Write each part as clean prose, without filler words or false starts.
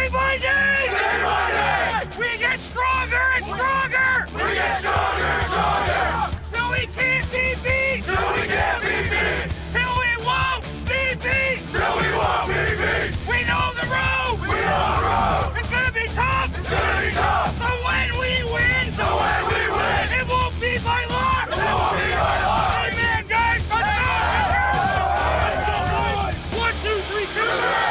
day by day. Day by day. We get stronger and stronger. We get stronger and stronger. Till we can't be beat. Till we can't be beat. Till we won't be beat. Till we won't be beat. We know the road. We know the road. It's gonna be tough. It's gonna be tough. So when we win. So when we win. It won't be by luck. It won't be by luck. Amen, guys. Let's go. 1, 2, 3, Cougars.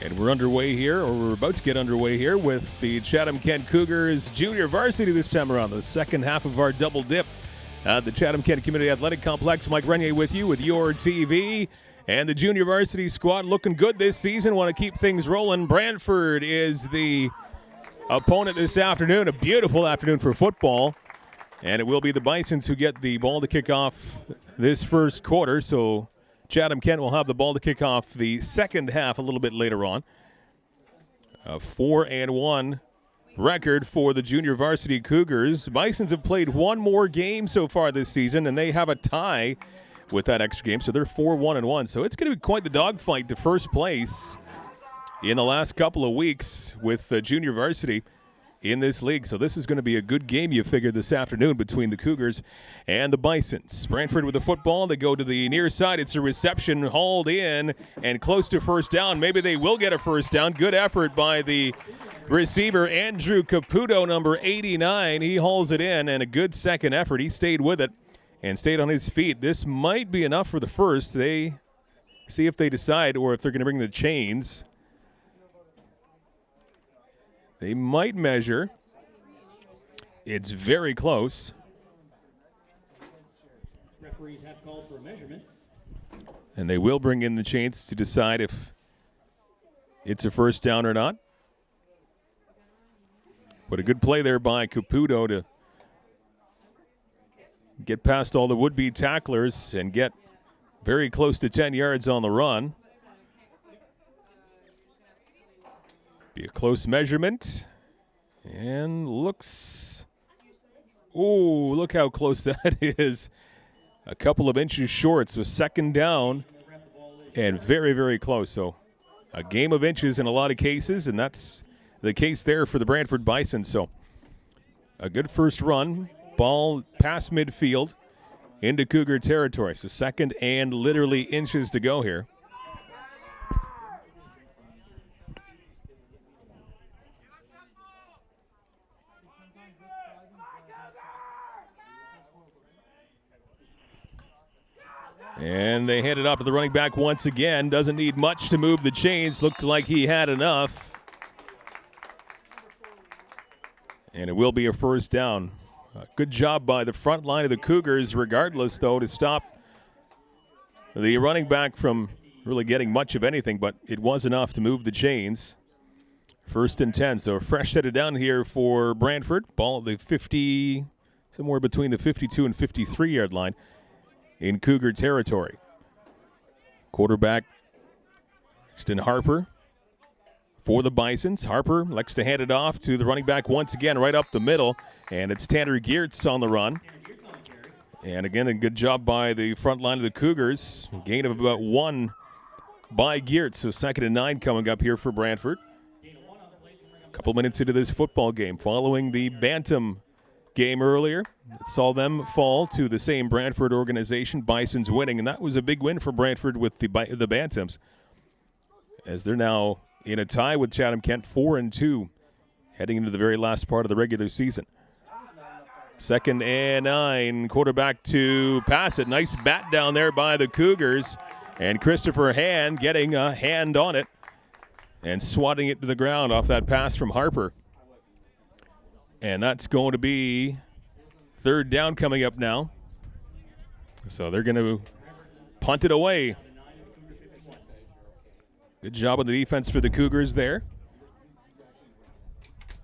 And we're underway here, or we're about to get underway here with the Chatham-Kent Cougars junior varsity this time around, the second half of our double dip at the Chatham-Kent Community Athletic Complex. Mike Renier with you with your TV. And the junior varsity squad looking good this season. Want to keep things rolling. Brantford is the opponent this afternoon. A beautiful afternoon for football. And it will be the Bisons who get the ball to kick off this first quarter. So Chatham-Kent will have the ball to kick off the second half a little bit later on. A 4-1 record for the junior varsity Cougars. Bisons have played one more game so far this season, and they have a tie with that extra game. So they're 4-1-1. So it's going to be quite the dogfight to first place in the last couple of weeks with junior varsity in this league. So this is going to be a good game, you figure, this afternoon between the Cougars and the Bisons. Brantford with the football. They go to the near side. It's a reception hauled in and close to first down. Maybe they will get a first down. Good effort by the receiver, Andrew Caputo, number 89. He hauls it in, and a good second effort. He stayed with it and stayed on his feet. This might be enough for the first. They see if they decide or if they're going to bring the chains. They might measure. It's very close. Referees have called for a measurement. And they will bring in the chains to decide if it's a first down or not. But a good play there by Caputo to get past all the would-be tacklers and get very close to 10 yards on the run. Be a close measurement. And looks... Ooh, look how close that is. A couple of inches short. So second down and very, very close. So a game of inches in a lot of cases, and that's the case there for the Brantford Bisons. So a good first run. Ball past midfield into Cougar territory. So second and literally inches to go here. And they hand it off to the running back once again. Doesn't need much to move the chains. Looked like he had enough. And it will be a first down. Good job by the front line of the Cougars, regardless, though, to stop the running back from really getting much of anything, but it was enough to move the chains. First and 10. So a fresh set it down here for Brantford. Ball at the 50, somewhere between the 52 and 53-yard line in Cougar territory. Quarterback, Ston Harper for the Bisons. Harper likes to hand it off to the running back once again, right up the middle, and it's Tanner Geertz on the run. And again, a good job by the front line of the Cougars. A gain of about 1 by Geertz. So second and 9 coming up here for Brantford. A couple minutes into this football game, following the Bantam game earlier. It saw them fall to the same Brantford organization, Bisons winning, and that was a big win for Brantford with the Bantams, as they're now in a tie with Chatham-Kent, 4-2, heading into the very last part of the regular season. Second and 9, quarterback to pass it. Nice bat down there by the Cougars, and Christopher Hand getting a hand on it and swatting it to the ground off that pass from Harper. And that's going to be third down coming up now. So they're going to punt it away Good job on the defense for the Cougars there.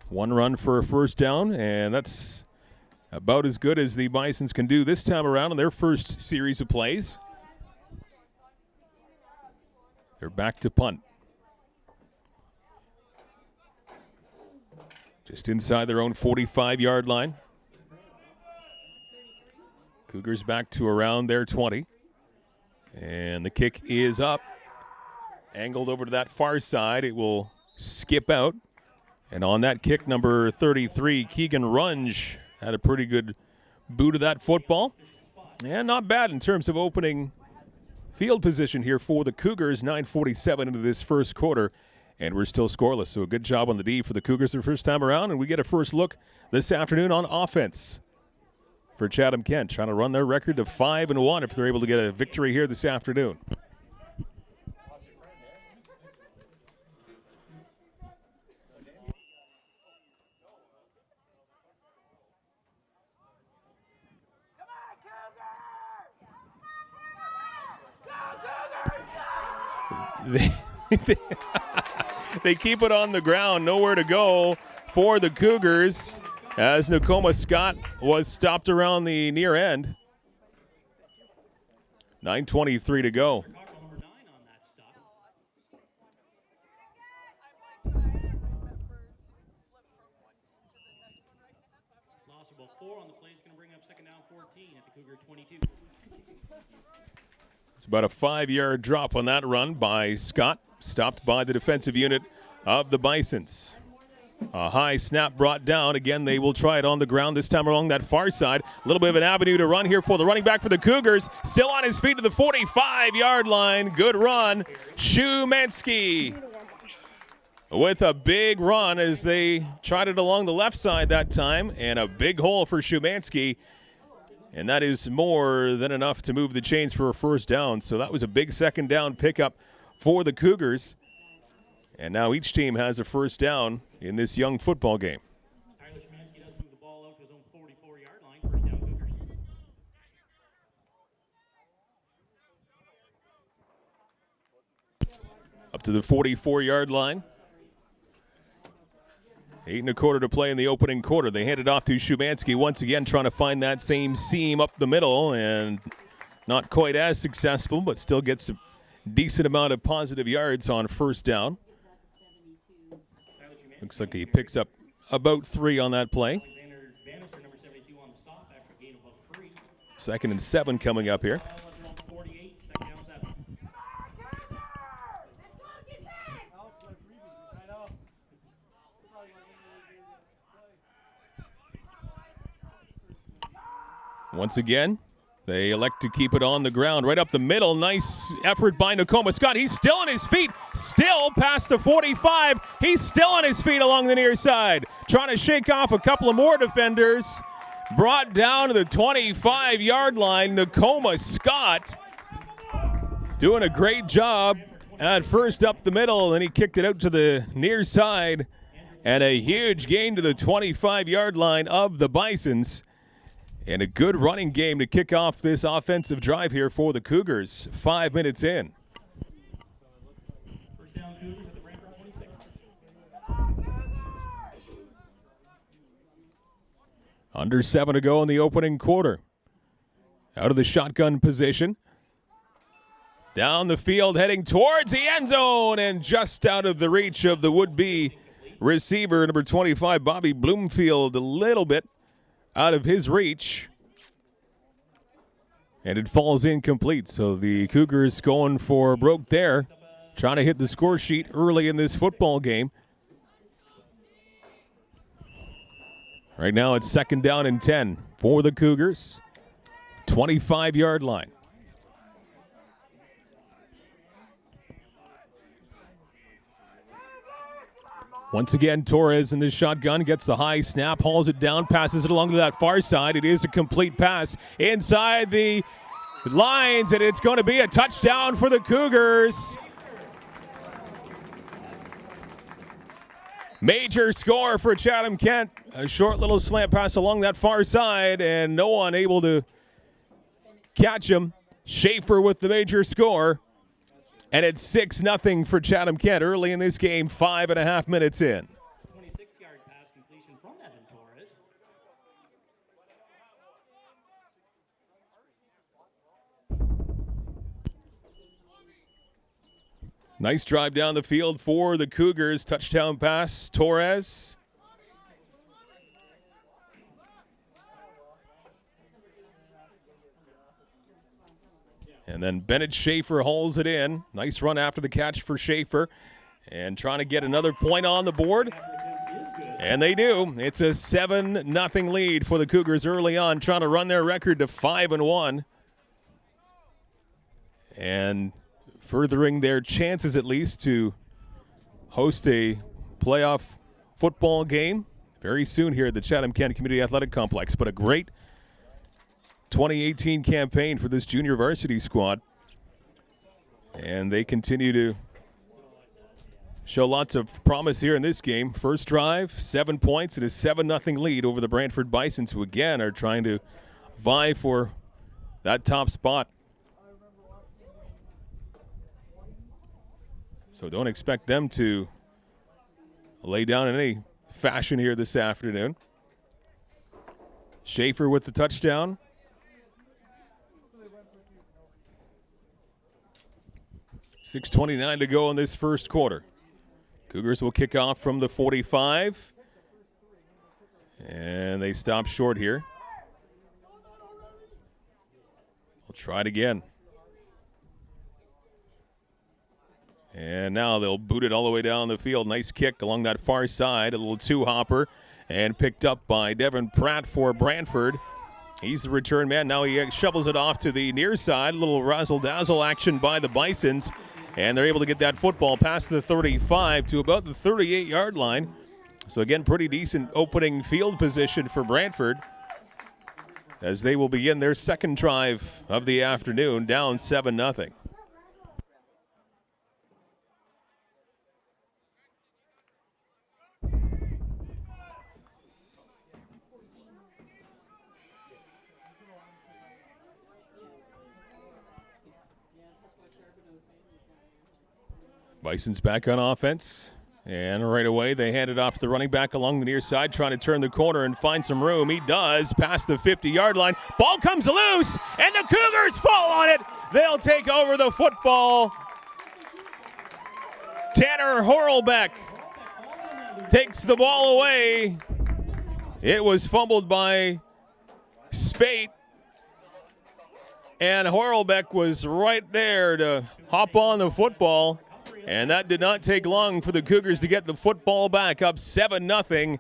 1 run for a first down, and that's about as good as the Bisons can do this time around in their first series of plays. They're back to punt. Just inside their own 45-yard line. Cougars back to around their 20. And the kick is up. Angled over to that far side. It will skip out. And on that kick, number 33, Keegan Runge had a pretty good boot of that football. And not bad in terms of opening field position here for the Cougars. 9:47 into this first quarter, and we're still scoreless. So a good job on the D for the Cougars their first time around, and we get a first look this afternoon on offense for Chatham-Kent, trying to run their record to 5-1 if they're able to get a victory here this afternoon. They keep it on the ground, nowhere to go for the Cougars as Nakoma Scott was stopped around the near end. 9:23 to go. Loss of 4 on the play is going to bring up second down 14 at the Cougar 22. It's about a 5-yard drop on that run by Scott, stopped by the defensive unit of the Bisons. A high snap brought down. Again, they will try it on the ground this time along that far side. A little bit of an avenue to run here for the running back for the Cougars. Still on his feet to the 45-yard line. Good run. Shumansky with a big run as they tried it along the left side that time. And a big hole for Shumansky. And that is more than enough to move the chains for a first down. So that was a big second down pickup for the Cougars. And now each team has a first down in this young football game. Tyler Shumansky does move the ball out to his own 44-yard line. First down, Cougars. Up to the 44-yard line. 8 1/4 to play in the opening quarter. They hand it off to Shumansky once again, trying to find that same seam up the middle, and not quite as successful, but still gets a decent amount of positive yards on first down. Looks like he picks up about 3 on that play. Bannister, number 72, on the stop after a gain of about 3. 2nd and 7 coming up here. 48, second down 7. Once again, they elect to keep it on the ground right up the middle. Nice effort by Nakoma Scott. He's still on his feet, still past the 45. He's still on his feet along the near side, trying to shake off a couple of more defenders. Brought down to the 25-yard line. Nakoma Scott doing a great job at first up the middle, and he kicked it out to the near side. And a huge gain to the 25-yard line of the Bisons. And a good running game to kick off this offensive drive here for the Cougars. 5 minutes in. First down, Cougars at the Brantford 26. Under 7 to go in the opening quarter. Out of the shotgun position. Down the field, heading towards the end zone, and just out of the reach of the would-be receiver, number 25, Bobby Bloomfield, a little bit out of his reach, and it falls incomplete. So the Cougars going for broke there, trying to hit the score sheet early in this football game. Right now it's 2nd down and 10 for the Cougars. 25-yard line. Once again, Torres in the shotgun gets the high snap, hauls it down, passes it along to that far side. It is a complete pass inside the lines, and it's going to be a touchdown for the Cougars. Major score for Chatham-Kent. A short little slant pass along that far side, and no one able to catch him. Schaefer with the major score. And it's 6-0 for Chatham-Kent early in this game, 5.5 minutes in. 26-yard pass completion from Evan Torres. Nice drive down the field for the Cougars. Touchdown pass, Torres. And then Bennett Schaefer holds it in. Nice run after the catch for Schaefer. And trying to get another point on the board. And they do. It's a 7-0 lead for the Cougars early on, trying to run their record to 5-1. And furthering their chances, at least, to host a playoff football game very soon here at the Chatham-Kent Community Athletic Complex. But a great 2018 campaign for this junior varsity squad. And they continue to show lots of promise here in this game. First drive, 7 points, and a 7-0 lead over the Brantford Bisons, who again are trying to vie for that top spot. So don't expect them to lay down in any fashion here this afternoon. Schaefer with the touchdown. .6:29 to go in this first quarter. Cougars will kick off from the 45. And they stop short here. They'll try it again. And now they'll boot it all the way down the field. Nice kick along that far side. A little two-hopper. And picked up by Devin Pratt for Brantford. He's the return man. Now he shovels it off to the near side. A little razzle-dazzle action by the Bisons. And they're able to get that football past the 35 to about the 38-yard line. So, again, pretty decent opening field position for Brantford as they will begin their second drive of the afternoon, down 7-0. Bison's back on offense, and right away they hand it off to the running back along the near side, trying to turn the corner and find some room. He does, past the 50-yard line. Ball comes loose, and the Cougars fall on it. They'll take over the football. Tanner Horlbeck takes the ball away. It was fumbled by Spate, and Horlbeck was right there to hop on the football. And that did not take long for the Cougars to get the football back, up 7-0.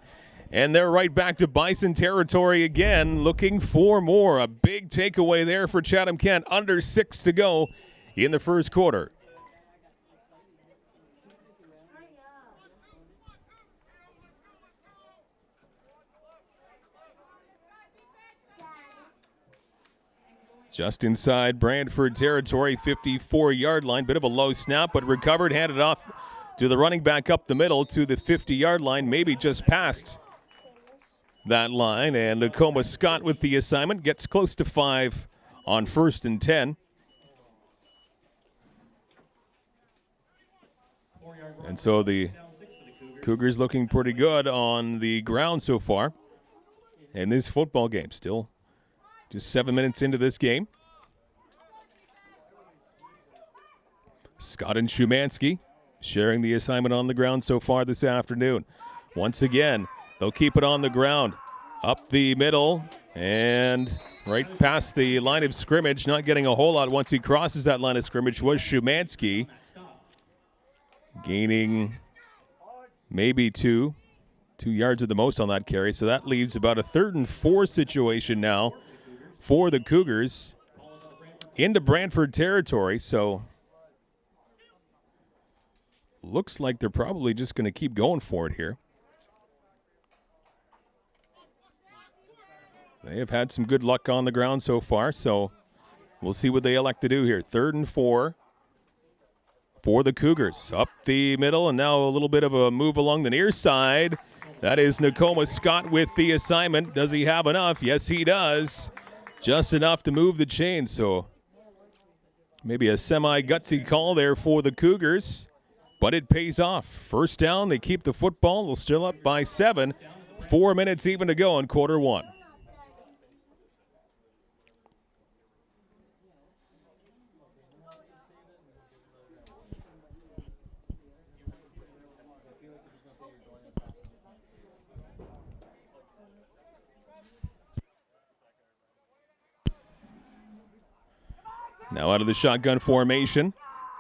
And they're right back to Bison territory again, looking for more. A big takeaway there for Chatham-Kent, under 6 to go in the first quarter. Just inside Brantford territory, 54-yard line. Bit of a low snap, but recovered, handed off to the running back up the middle to the 50-yard line, maybe just past that line. And Nakoma Scott with the assignment, gets close to 5 on 1st and 10. And so the Cougars looking pretty good on the ground so far in this football game. Still just 7 minutes into this game. Scott and Shumansky sharing the assignment on the ground so far this afternoon. Once again, they'll keep it on the ground. Up the middle and right past the line of scrimmage. Not getting a whole lot once he crosses that line of scrimmage was Shumansky. Gaining maybe 2 yards at the most on that carry. So that leaves about a 3rd and 4 situation now for the Cougars into Brantford territory. So looks like they're probably just going to keep going for it here. They have had some good luck on the ground so far, so we'll see what they elect to do here. 3rd and 4 for the Cougars. Up the middle, and now a little bit of a move along the near side. That is Nakoma Scott with the assignment. Does he have enough? Yes, he does. Just enough to move the chain, so Maybe a semi-gutsy call there for the Cougars, but it pays off. First down, they keep the football. They're still up by 7. 4 minutes even to go in quarter one. Now out of the shotgun formation.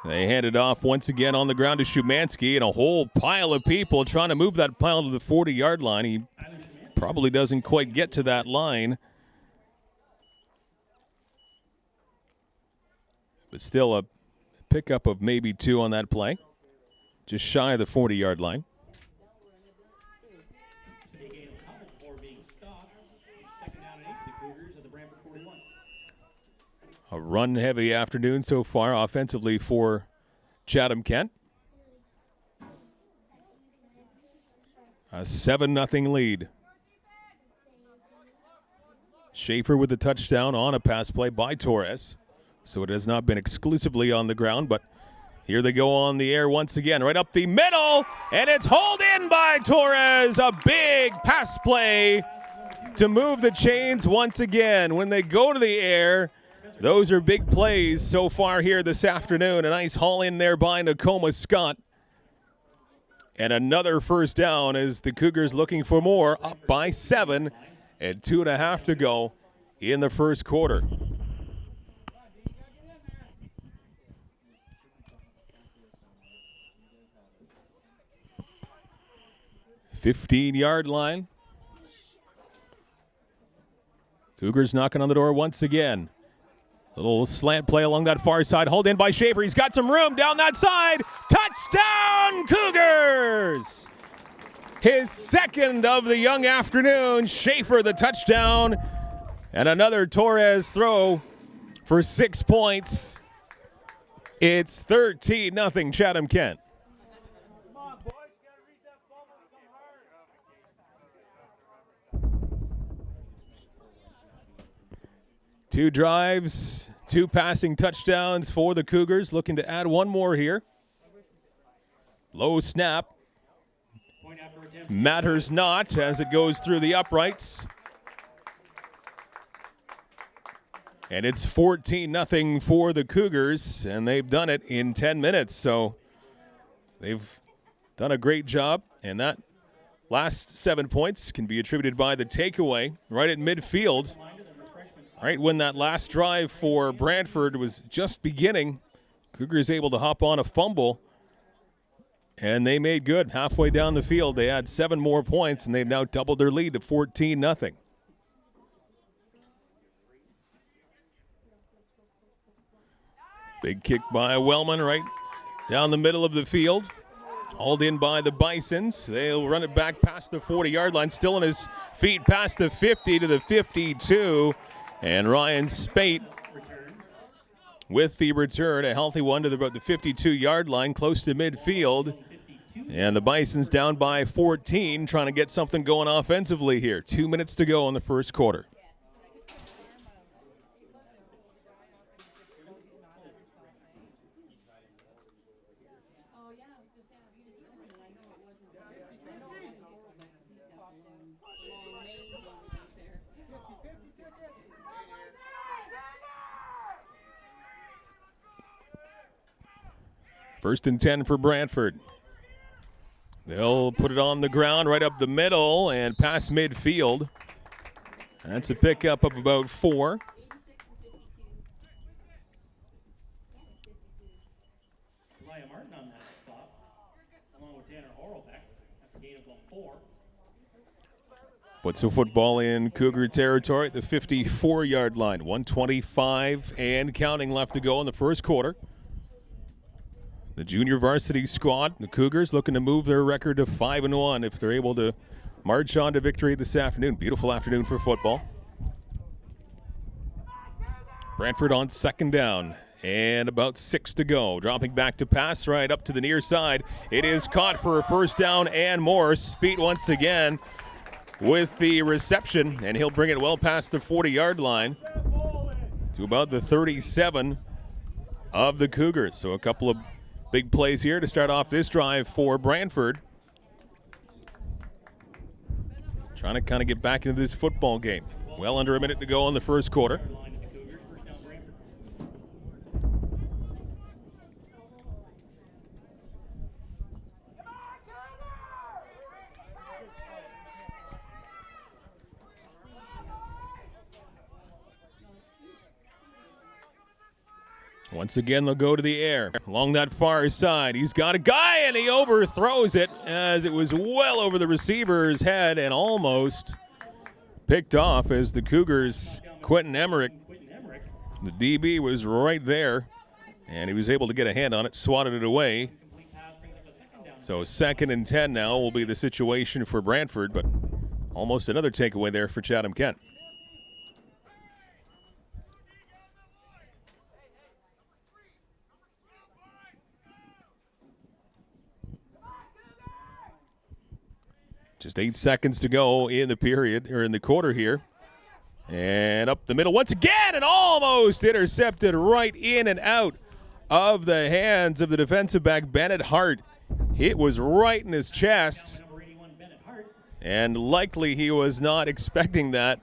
They hand it off once again on the ground to Szymanski, and a whole pile of people trying to move that pile to the 40-yard line. He probably doesn't quite get to that line. But still a pickup of maybe 2 on that play. Just shy of the 40-yard line. A run-heavy afternoon so far offensively for Chatham-Kent. A 7-0 lead. Schaefer with the touchdown on a pass play by Torres. So it has not been exclusively on the ground, but here they go on the air once again. Right up the middle, and it's hauled in by Torres. A big pass play to move the chains once again. When they go to the air, those are big plays so far here this afternoon. A nice haul in there by Nakoma Scott. And another first down as the Cougars looking for more, up by 7 and 2.5 to go in the first quarter. $15-yard line. Cougars knocking on the door once again. Little slant play along that far side. Hauled in by Schaefer. He's got some room down that side. Touchdown, Cougars! His second of the young afternoon. Schaefer the touchdown. And another Torres throw for 6 points. It's 13-0 Chatham-Kent. Two drives, 2 passing touchdowns for the Cougars. Looking to add one more here. Low snap. Matters not as it goes through the uprights. And it's 14-0 for the Cougars, and they've done it in 10 minutes. So they've done a great job, and that last 7 points can be attributed by the takeaway right at midfield. Right when that last drive for Brantford was just beginning, Cougars able to hop on a fumble, and they made good. Halfway down the field, they had 7 more points, and they've now doubled their lead to 14-0. Big kick by Wellman right down the middle of the field. Hauled in by the Bisons. They'll run it back past the 40-yard line, still on his feet past the 50 to the 52. And Ryan Spate with the return, a healthy one to about the 52-yard line, close to midfield. And the Bisons down by 14, trying to get something going offensively here. 2 minutes to go in the first quarter. First and 10 for Brantford. They'll put it on the ground right up the middle and past midfield. That's a pickup of about 4. Martin on that stop, along with Tanner Horlbeck. That's a gain of 4. Puts the football in Cougar territory at the 54-yard line. 1:25 and counting left to go in the first quarter. The junior varsity squad, the Cougars, looking to move their record to 5-1 if they're able to march on to victory this afternoon. Beautiful afternoon for football. Brantford on second down and about 6 to go. Dropping back to pass right up to the near side. It is caught for a first down and more. Speed once again with the reception, and he'll bring it well past the 40-yard line to about the 37 of the Cougars. So a couple of big plays here to start off this drive for Brantford. Trying to kind of get back into this football game. Well under a minute to go in the first quarter. Once again, they'll go to the air. Along that far side, he's got a guy, and he overthrows it as it was well over the receiver's head and almost picked off as the Cougars, Quentin Emmerich, the DB was right there, and he was able to get a hand on it, swatted it away. So 2nd and 10 now will be the situation for Brantford, but almost another takeaway there for Chatham-Kent. Just 8 seconds to go in the period, or in the quarter here. And up the middle once again, and almost intercepted right in and out of the hands of the defensive back, Bennett Hart. It was right in his chest. And likely he was not expecting that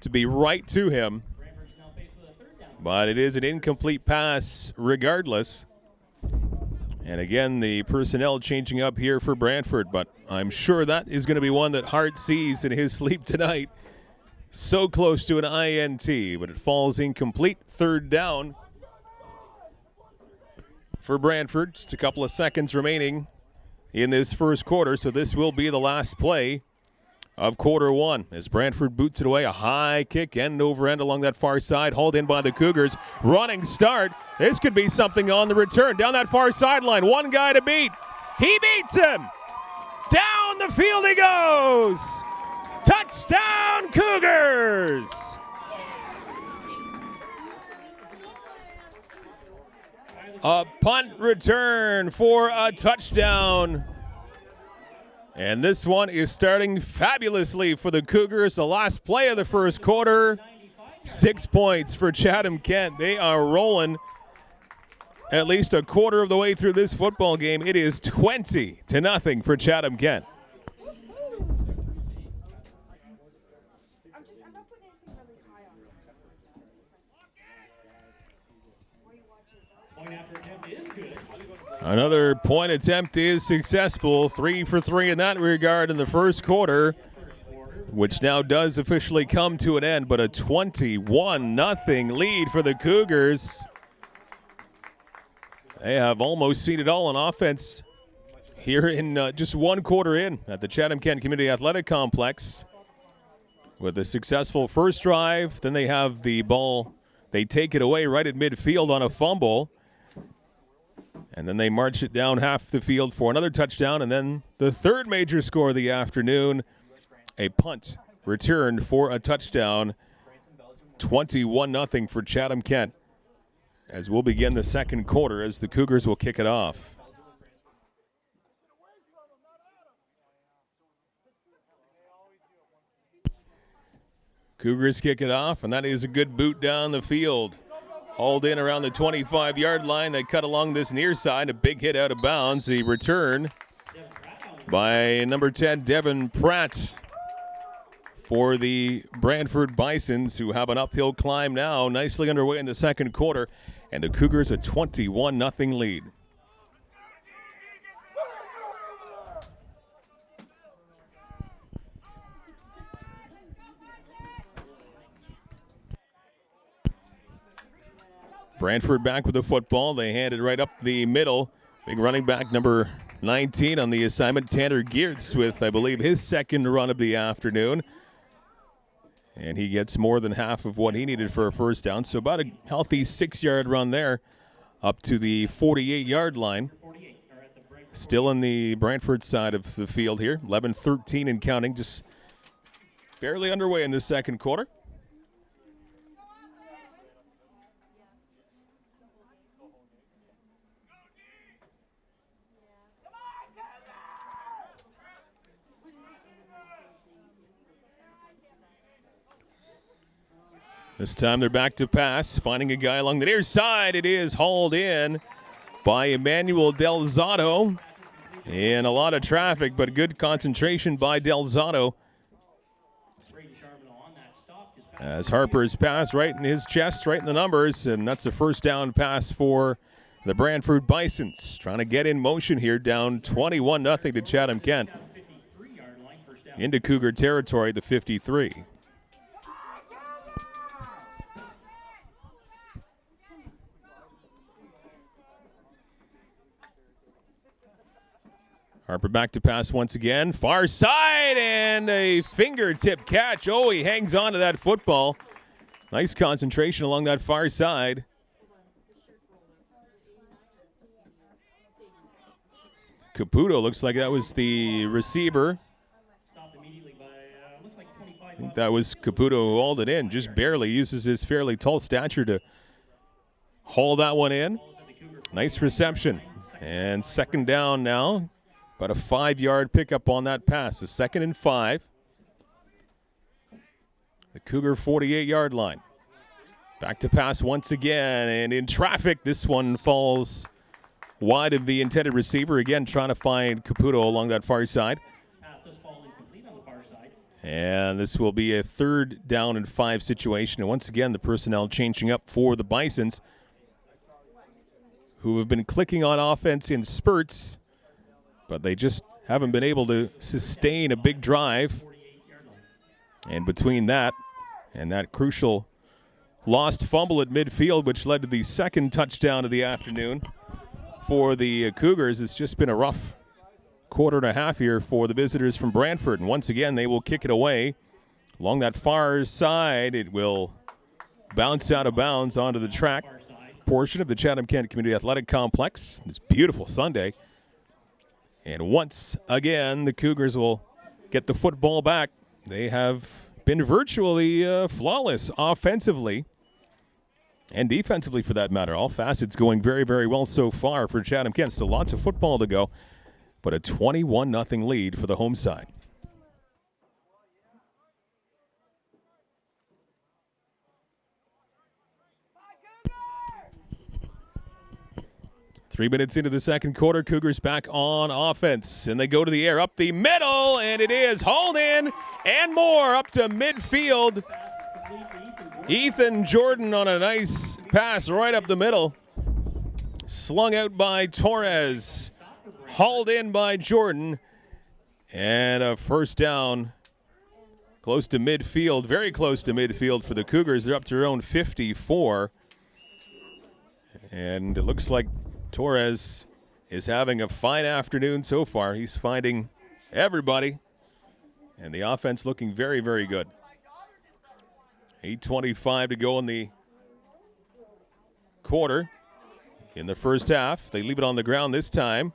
to be right to him. But it is an incomplete pass regardless. And again, the personnel changing up here for Brantford, but I'm sure that is going to be one that Hart sees in his sleep tonight. So close to an INT, but it falls incomplete. 3rd down for Brantford. Just a couple of seconds remaining in this first quarter, so this will be the last play of quarter 1 as Brantford boots it away. A high kick end over end along that far side, hauled in by the Cougars. Running start. This could be something on the return. Down that far sideline, one guy to beat. He beats him. Down the field he goes. Touchdown Cougars. A punt return for a touchdown. And this one is starting fabulously for the Cougars. The last play of the first quarter, 6 points for Chatham-Kent. They are rolling at least a quarter of the way through this football game. It is 20-0 for Chatham-Kent. Another point attempt is successful. 3 for 3 in that regard in the first quarter, which now does officially come to an end, but a 21-0 lead for the Cougars. They have almost seen it all on offense here in just 1 quarter in at the Chatham-Kent Community Athletic Complex. With a successful first drive, then they have the ball. They take it away right at midfield on a fumble. And then they march it down half the field for another touchdown. And then the third major score of the afternoon, a punt returned for a touchdown. 21-0 for Chatham-Kent as we'll begin the second quarter as the Cougars will kick it off. Cougars kick it off, and that is a good boot down the field. Hauled in around the 25-yard line. They cut along this near side. A big hit out of bounds. The return by number 10, Devin Pratt, for the Brantford Bisons, who have an uphill climb now. Nicely underway in the second quarter. And the Cougars a 21-0 lead. Brantford back with the football. They hand it right up the middle. Big running back number 19 on the assignment, Tanner Geertz, with, I believe, his second run of the afternoon. And he gets more than half of what he needed for a first down. So about a healthy 6-yard run there up to the 48-yard line. Still in the Brantford side of the field here. 11-13 and counting, just barely underway in the second quarter. This time they're back to pass, finding a guy along the near side. It is hauled in by Emmanuel Delzato. In a lot of traffic, but good concentration by Delzato. As Harper's pass right in his chest, right in the numbers, and that's a first down pass for the Brantford Bisons. Trying to get in motion here, down 21-0 to Chatham-Kent. Into Cougar territory, the 53. Harper back to pass once again. Far side and a fingertip catch. Oh, he hangs on to that football. Nice concentration along that far side. Caputo looks like that was the receiver. I think that was Caputo who hauled it in. Just barely uses his fairly tall stature to haul that one in. Nice reception. And second down now. About a 5-yard pickup on that pass. A 2nd and 5. The Cougar 48-yard line. Back to pass once again. And in traffic, this one falls wide of the intended receiver. Again, trying to find Caputo along that far side. And this will be a 3rd down and 5 situation. And once again, the personnel changing up for the Bisons, who have been clicking on offense in spurts, but they just haven't been able to sustain a big drive. And between that and that crucial lost fumble at midfield, which led to the 2nd touchdown of the afternoon for the Cougars, it's just been a rough quarter and a half here for the visitors from Brantford. And once again, they will kick it away. Along that far side, it will bounce out of bounds onto the track portion of the Chatham-Kent Community Athletic Complex. This beautiful Sunday. And once again, the Cougars will get the football back. They have been virtually flawless offensively and defensively, for that matter. All facets going very, very well so far for Chatham-Kent. Still lots of football to go, but a 21-0 lead for the home side. 3 minutes into the second quarter, Cougars back on offense, and they go to the air up the middle, and it is hauled in and more up to midfield. Ethan Jordan on a nice pass right up the middle. Slung out by Torres, hauled in by Jordan, and a first down close to midfield, very close to midfield for the Cougars. They're up to their own 54, and it looks like Torres is having a fine afternoon so far. He's finding everybody, and the offense looking very, very good. 8:25 to go in the quarter. In the first half, they leave it on the ground this time.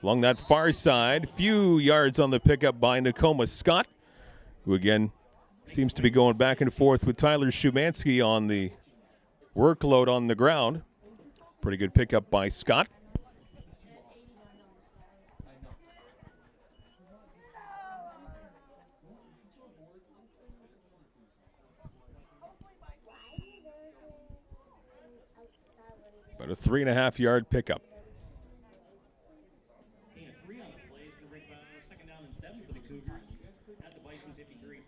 Along that far side, few yards on the pickup by Nakoma Scott, who again seems to be going back and forth with Tyler Schumanski on the workload on the ground. Pretty good pickup by Scott. About a 3.5-yard pickup. Second down and 7 for the Cougars at the Bison 53.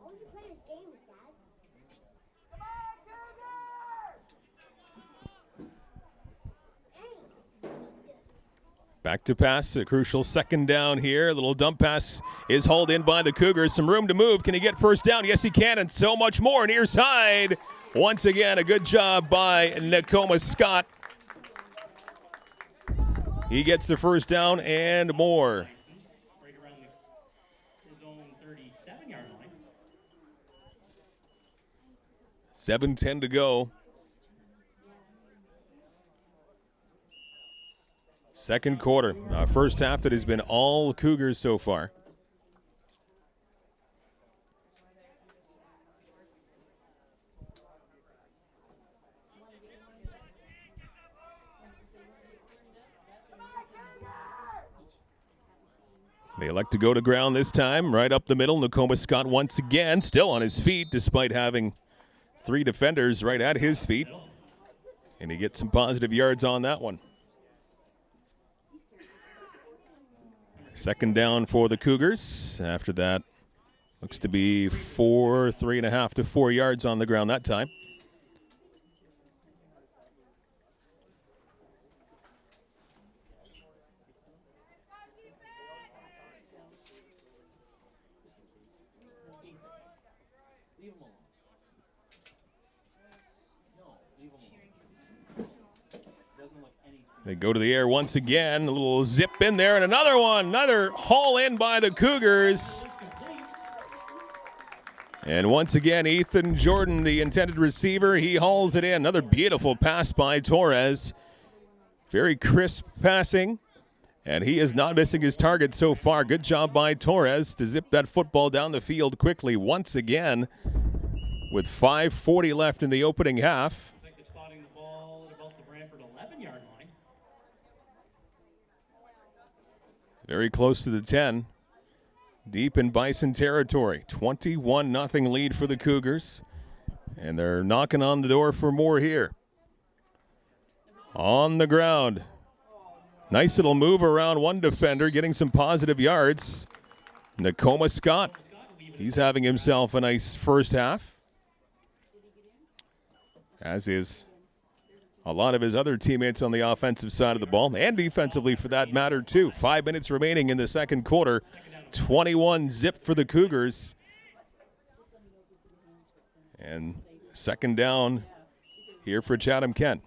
Oh, you play this game, Dad. Back to pass, a crucial second down here. A little dump pass is hauled in by the Cougars. Some room to move. Can he get first down? Yes, he can, and so much more near side. Once again, a good job by Nakoma Scott. He gets the first down and more. Right around his own 37-yard line. 7:10 to go. Second quarter. First half that has been all Cougars so far. They elect to go to ground this time, right up the middle. Nakoma Scott once again still on his feet despite having 3 defenders right at his feet. And he gets some positive yards on that one. Second down for the Cougars. After that, looks to be 3.5 to 4 yards on the ground that time. They go to the air once again. A little zip in there, and another one. Another haul in by the Cougars. And once again, Ethan Jordan, the intended receiver, he hauls it in. Another beautiful pass by Torres. Very crisp passing, and he is not missing his target so far. Good job by Torres to zip that football down the field quickly once again with 5:40 left in the opening half. Spotting the ball at about the Brantford 11-yard line. Very close to the 10. Deep in Bison territory. 21-0 lead for the Cougars. And they're knocking on the door for more here. On the ground. Nice little move around one defender, getting some positive yards. Nakoma Scott. He's having himself a nice first half. As is a lot of his other teammates on the offensive side of the ball, and defensively for that matter, too. 5 minutes remaining in the second quarter. 21-0 for the Cougars. And second down here for Chatham-Kent.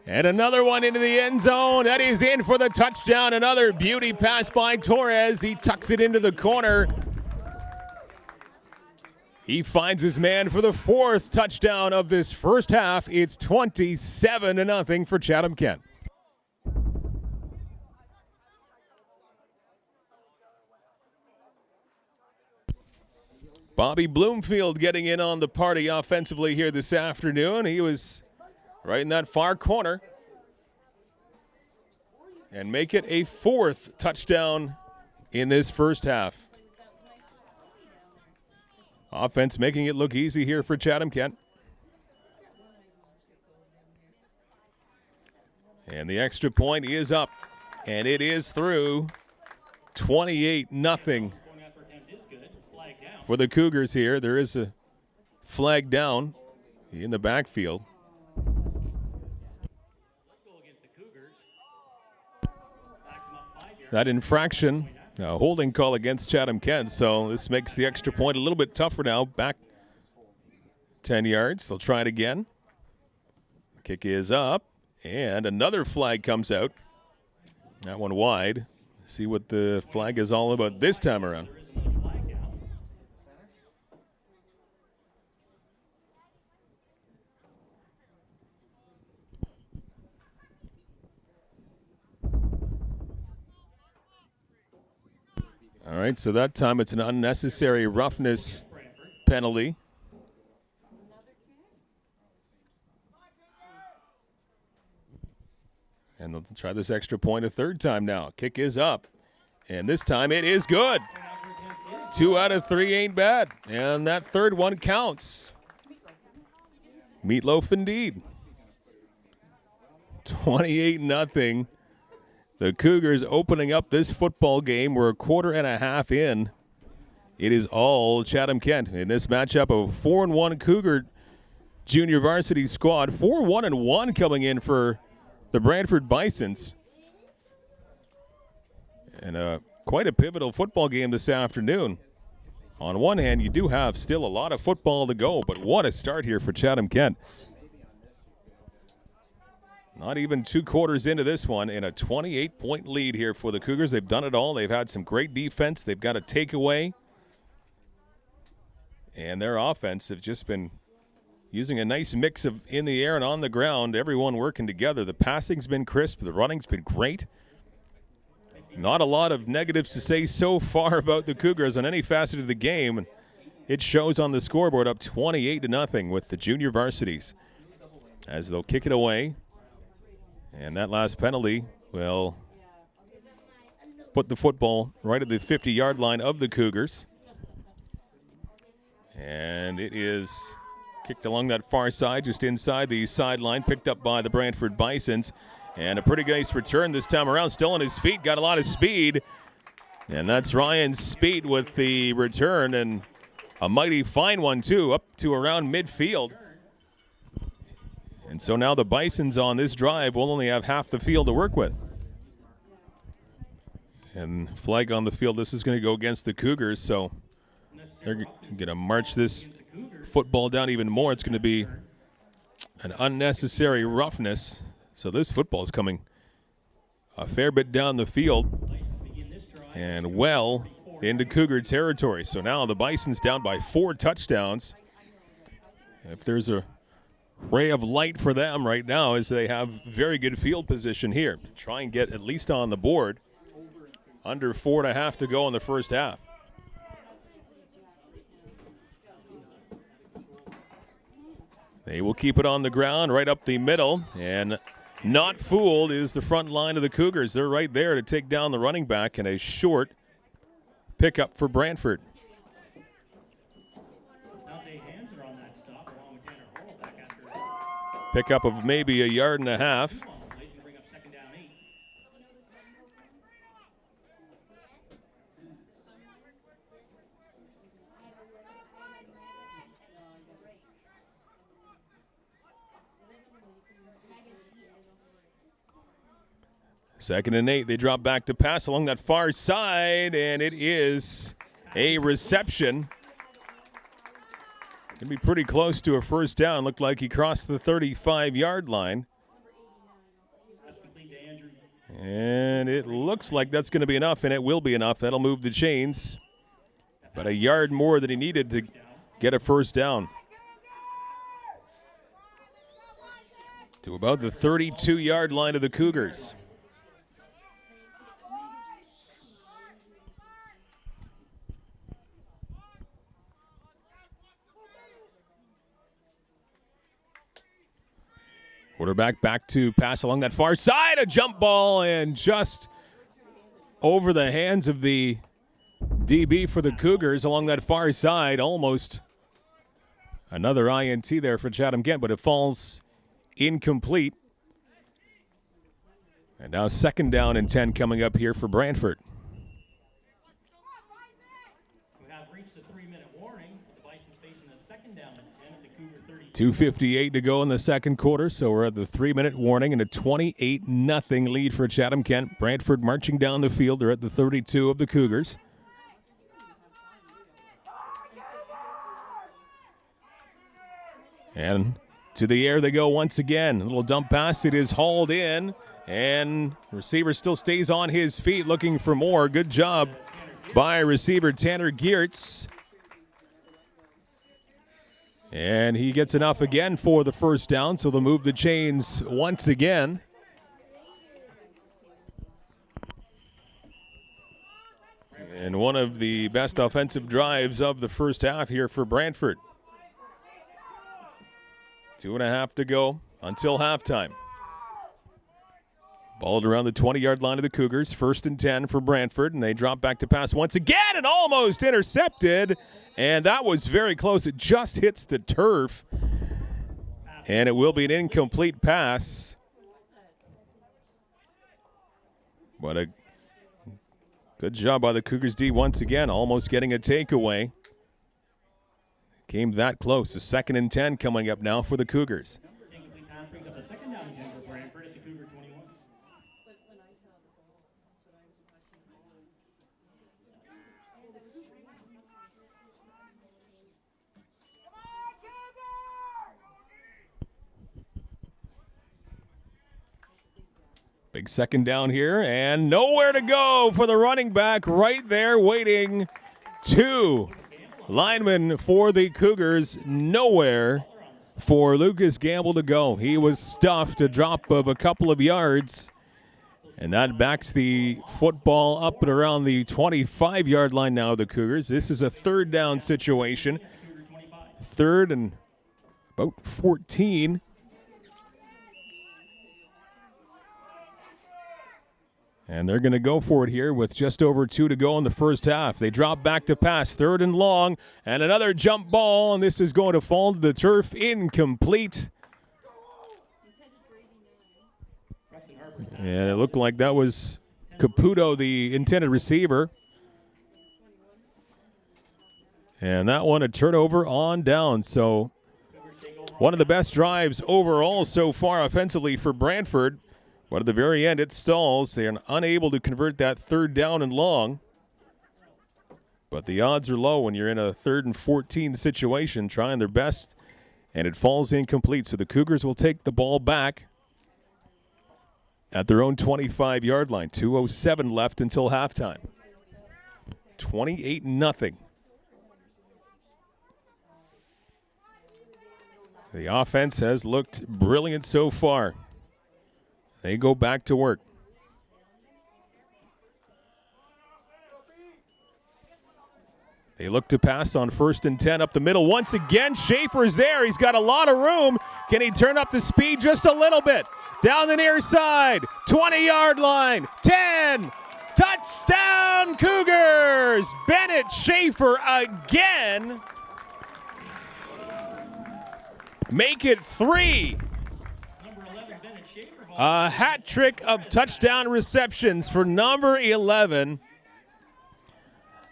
And another one into the end zone. That is in for the touchdown. Another beauty pass by Torres. He tucks it into the corner. He finds his man for the 4th touchdown of this first half. It's 27-0 for Chatham-Kent. Bobby Bloomfield getting in on the party offensively here this afternoon. He was right in that far corner. And make it a 4th touchdown in this first half. Offense making it look easy here for Chatham-Kent. And the extra point is up. And it is through. 28-0 for the Cougars here. There is a flag down in the backfield. That infraction, a holding call against Chatham-Kent, so this makes the extra point a little bit tougher now. Back 10 yards. They'll try it again. Kick is up, and another flag comes out. That one wide. See what the flag is all about this time around. All right, so that time it's an unnecessary roughness penalty. And they'll try this extra point a third time now. Kick is up, and this time it is good. 2 out of 3 ain't bad, and that third one counts. Meatloaf indeed. 28-0. The Cougars opening up this football game. We're a quarter and a half in. It is all Chatham-Kent in this matchup of 4-1 Cougar junior varsity squad. 4-1-1 coming in for the Brantford Bisons. And quite a pivotal football game this afternoon. On one hand, you do have still a lot of football to go, but what a start here for Chatham-Kent. Not even 2 quarters into this one, and a 28-point lead here for the Cougars. They've done it all. They've had some great defense. They've got a takeaway. And their offense have just been using a nice mix of in the air and on the ground, everyone working together. The passing's been crisp. The running's been great. Not a lot of negatives to say so far about the Cougars on any facet of the game. And it shows on the scoreboard up 28-0 with the junior varsities. as they'll kick it away. And that last penalty will put the football right at the 50-yard line of the Cougars. And it is kicked along that far side, just inside the sideline, picked up by the Brantford Bisons. And a pretty nice return this time around. Still on his feet, got a lot of speed. And that's Ryan Speed with the return, and a mighty fine one, too, up to around midfield. And so now the Bisons on this drive will only have half the field to work with. And flag on the field, this is going to go against the Cougars, so they're going to march this football down even more. It's going to be an unnecessary roughness. So this football is coming a fair bit down the field and well into Cougar territory. So now the Bisons down by 4 touchdowns. If there's a ray of light for them right now, is they have very good field position here. Try and get at least on the board. Under 4.5 to go in the first half. They will keep it on the ground right up the middle, and not fooled is the front line of the Cougars. They're right there to take down the running back, and a short pickup for Brantford. Pickup of maybe a yard and a half. Second and 8, they drop back to pass along that far side, and it is a reception. Going to be pretty close to a first down. Looked like he crossed the 35-yard line. And it looks like that's going to be enough, and it will be enough. That'll move the chains. But a yard more than he needed to get a first down. To about the 32-yard line of the Cougars. Quarterback back to pass along that far side. A jump ball and just over the hands of the DB for the Cougars along that far side. Almost another INT there for Chatham-Kent, but it falls incomplete. And now second down and 10 coming up here for Brantford. 2:58 to go in the second quarter, so we're at the 3-minute warning and a 28-0 lead for Chatham-Kent. Brantford marching down the field. They're at the 32 of the Cougars. And to the air they go once again. A little dump pass. It is hauled in, and receiver still stays on his feet looking for more. Good job by receiver Tanner Geertz. And he gets enough again for the first down, so they'll move the chains once again. And one of the best offensive drives of the first half here for Brantford. 2.5 to go until halftime. Balled around the 20-yard line of the Cougars. 1st and 10 for Brantford, and they drop back to pass once again and almost intercepted. And that was very close. It just hits the turf. And it will be an incomplete pass. But a good job by the Cougars D once again, almost getting a takeaway. Came that close. A 2nd and 10 coming up now for the Cougars. Big second down here, and nowhere to go for the running back. Right there waiting. 2 linemen for the Cougars. Nowhere for Lucas Gamble to go. He was stuffed, a drop of a couple of yards. And that backs the football up and around the 25-yard line now of the Cougars. This is a 3rd down situation. 3rd and about 14. And they're going to go for it here with just over 2 to go in the first half. They drop back to pass, 3rd and long, and another jump ball, and this is going to fall to the turf, incomplete. And it looked like that was Caputo, the intended receiver. And that one a turnover on down. So one of the best drives overall so far offensively for Brantford. But at the very end, it stalls. They are unable to convert that 3rd down and long. But the odds are low when you're in a 3rd and 14 situation, trying their best, and it falls incomplete. So the Cougars will take the ball back at their own 25-yard line. 2:07 left until halftime. 28-0. The offense has looked brilliant so far. They go back to work. They look to pass on 1st and 10 up the middle. Once again, Schaefer's there. He's got a lot of room. Can he turn up the speed just a little bit? Down the near side, 20-yard line, 10. Touchdown, Cougars! Bennett Schaefer again. Make it 3. A hat trick of touchdown receptions for number 11.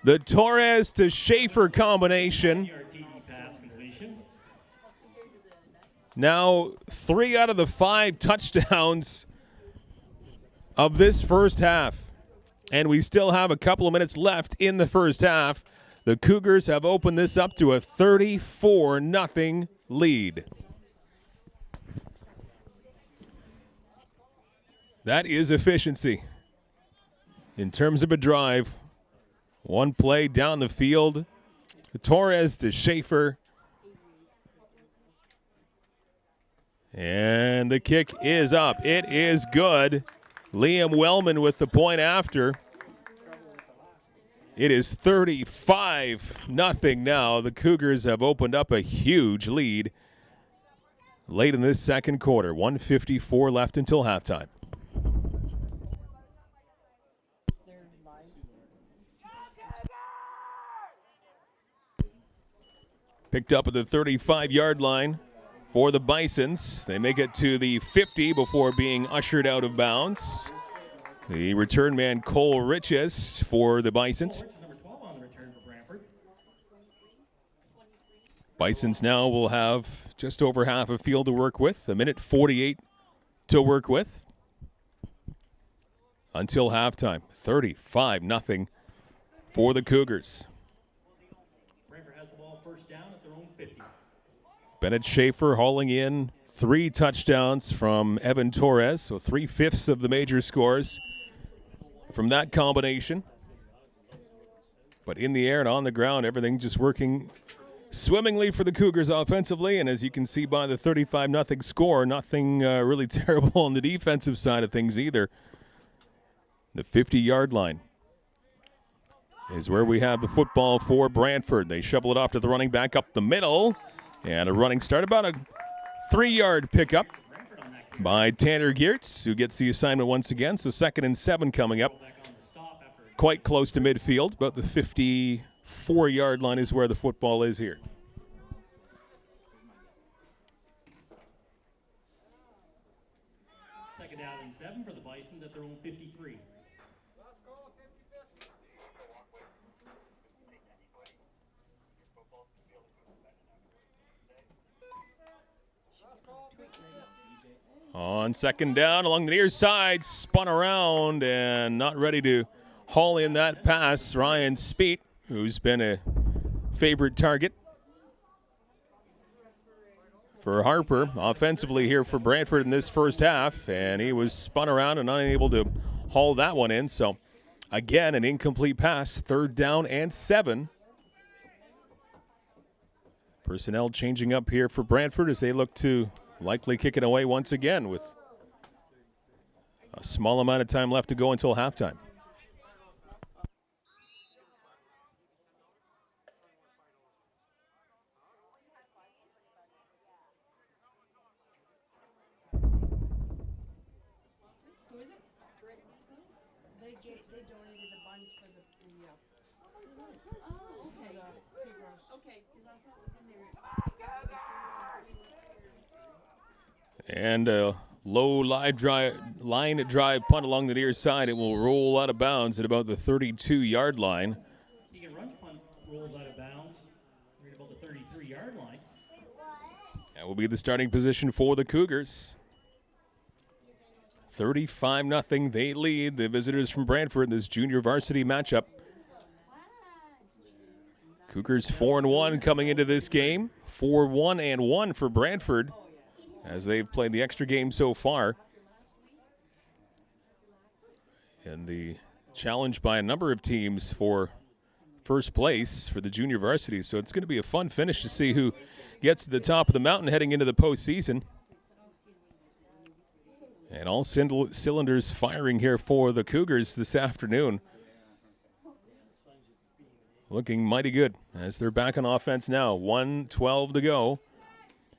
The Torres to Schaefer combination. Now 3 out of the 5 touchdowns of this first half. And we still have a couple of minutes left in the first half. The Cougars have opened this up to a 34-0 lead. That is efficiency. In terms of a drive, one play down the field, Torres to Schaefer. And the kick is up. It is good. Liam Wellman with the point after. It is 35-0 now. The Cougars have opened up a huge lead late in this second quarter. 1:54 left until halftime. Picked up at the 35-yard line for the Bisons. They make it to the 50 before being ushered out of bounds. The return man, Cole Riches, for the Bisons. Bisons now will have just over half a field to work with, 1:48 to work with until halftime. 35-0 for the Cougars. Bennett Schaefer hauling in 3 touchdowns from Evan Torres, so 3/5 of the major scores from that combination. But in the air and on the ground, everything just working swimmingly for the Cougars offensively. And as you can see by the 35-0 score, nothing really terrible on the defensive side of things either. The 50-yard line is where we have the football for Brantford. They shovel it off to the running back up the middle. And a running start, about a 3-yard pickup by Tanner Geertz, who gets the assignment once again. So 2nd and 7 coming up. Quite close to midfield, but the 54-yard line is where the football is here. Second down and 7 for the Bisons at their own 53. On 2nd down, along the near side, spun around and not ready to haul in that pass. Ryan Speet, who's been a favorite target for Harper offensively here for Brantford in this first half, and he was spun around and unable to haul that one in. So again, an incomplete pass, 3rd down and 7. Personnel changing up here for Brantford as they look to likely kick it away once again with a small amount of time left to go until halftime. They donated the buns for the pig roast. Okay, because I saw it was in there. And a low line drive punt along the near side. It will roll out of bounds at about the 32-yard line. You can run punt rolls out of bounds. Right about the 33-yard line. That will be the starting position for the Cougars. 35-0. They lead the visitors from Brantford in this junior varsity matchup. Cougars 4-1 coming into this game. 4-1-1 for Brantford as they've played the extra game so far. And the challenge by a number of teams for first place for the junior varsity. So it's going to be a fun finish to see who gets to the top of the mountain heading into the postseason. And all cylinders firing here for the Cougars this afternoon. Looking mighty good as they're back on offense now. 1:12 to go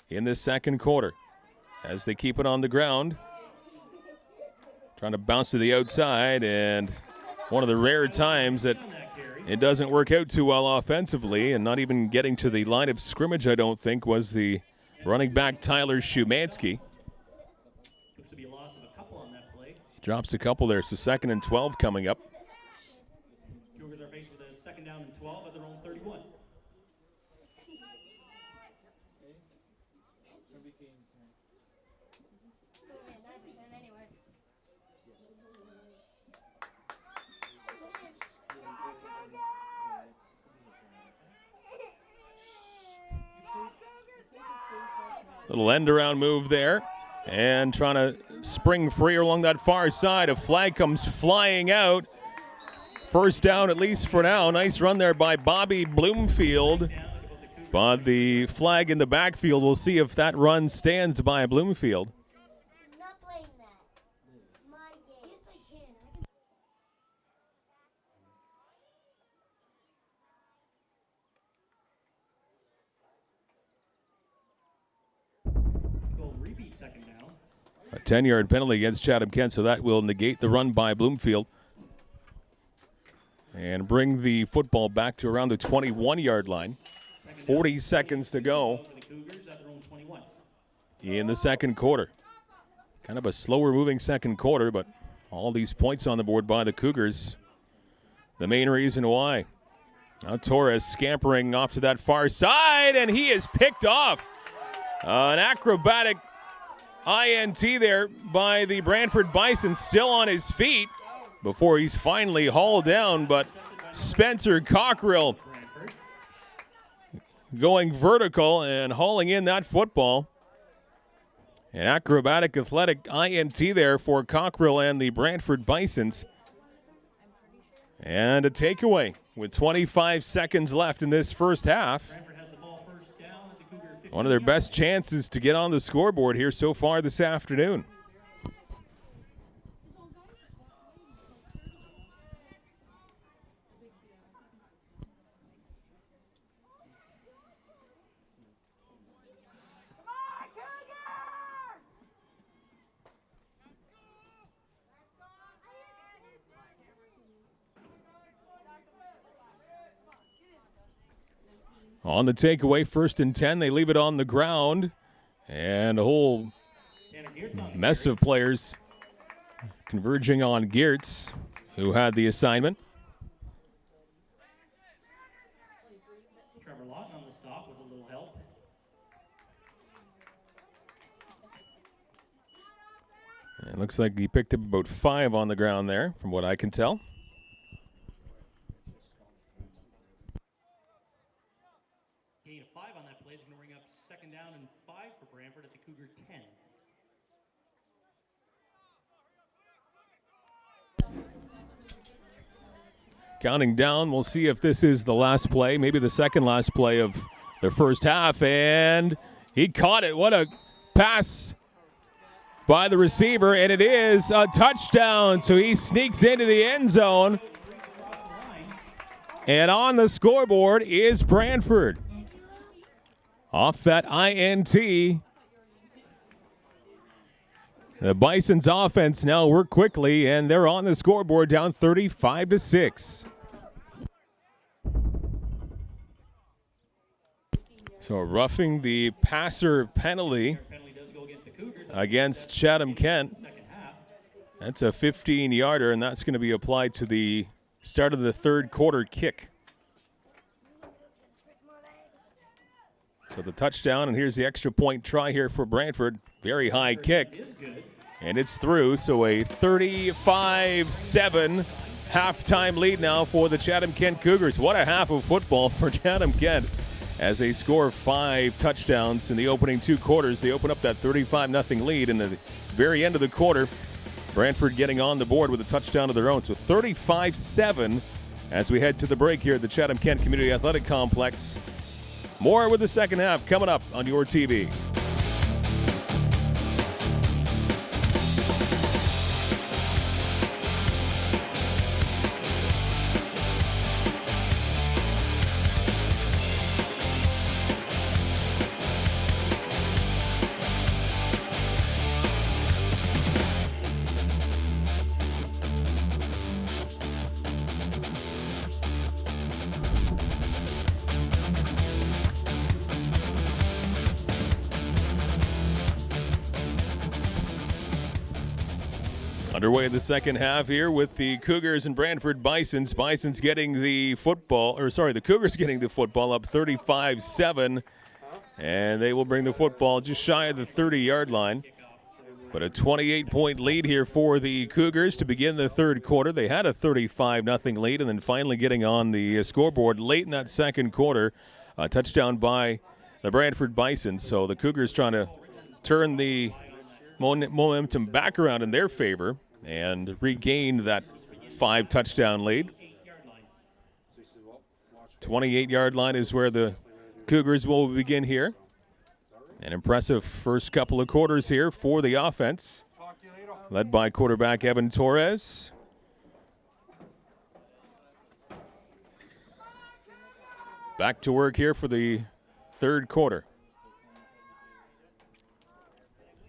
in this second quarter. As they keep it on the ground. Trying to bounce to the outside, and one of the rare times that it doesn't work out too well offensively, and not even getting to the line of scrimmage, I don't think, was the running back Tyler Shumansky. Drops a couple there, so 2nd and 12 coming up. Cougars are faced with a 2nd down and 12 at their own 31. Little end-around move there, and trying to spring free along that far side. A flag comes flying out. First down, at least for now. Nice run there by Bobby Bloomfield. But the flag in the backfield, we'll see if that run stands by Bloomfield. I'm not playing that. My game. Yes, I can. Go repeat 2nd down. A 10-yard penalty against Chatham-Kent, so that will negate the run by Bloomfield. And bring the football back to around the 21-yard line. 40 seconds to go in the second quarter. Kind of a slower-moving second quarter, but all these points on the board by the Cougars. The main reason why. Now Torres scampering off to that far side, and he is picked off. An acrobatic INT there by the Brantford Bisons, still on his feet before he's finally hauled down, but Spencer Cockerill going vertical and hauling in that football. An acrobatic athletic INT there for Cockerill and the Brantford Bisons. And a takeaway with 25 seconds left in this first half. One of their best chances to get on the scoreboard here so far this afternoon. On the takeaway, 1st and 10, they leave it on the ground. And a whole mess of players converging on Geertz, who had the assignment. Trevor Lawton on the stop with a little help. It looks like he picked up about 5 on the ground there, from what I can tell. Gain of 5 on that play is going to bring up 2nd down and 5 for Brantford at the Cougar 10. Counting down, we'll see if this is the last play, maybe the second last play of the first half, and he caught it. What a pass by the receiver, and it is a touchdown. So he sneaks into the end zone, and on the scoreboard is Brantford. Off that INT, The Bisons offense now work quickly, and they're on the scoreboard down 35-6. So roughing the passer penalty against Chatham-Kent. That's a 15-yarder, and that's going to be applied to the start of the third quarter kick. So the touchdown, and here's the extra point try here for Brantford. Very high kick, and it's through. So a 35-7 halftime lead now for the Chatham-Kent Cougars. What a half of football for Chatham-Kent as they score 5 touchdowns in the opening 2 quarters. They open up that 35-0 lead in the very end of the quarter. Brantford getting on the board with a touchdown of their own. So 35-7 as we head to the break here at the Chatham-Kent Community Athletic Complex. More with the second half coming up on your TV. Underway in the second half here with the Cougars and Brantford Bisons. Bisons getting the football, the Cougars getting the football up 35-7. And they will bring the football just shy of the 30-yard line. But a 28-point lead here for the Cougars to begin the third quarter. They had a 35-0 lead, and then finally getting on the scoreboard late in that second quarter. A touchdown by the Brantford Bisons. So the Cougars trying to turn the momentum back around in their favor and regain that 5-touchdown lead. 28-yard line is where the Cougars will begin here. An impressive first couple of quarters here for the offense, led by quarterback Evan Torres. Back to work here for the third quarter.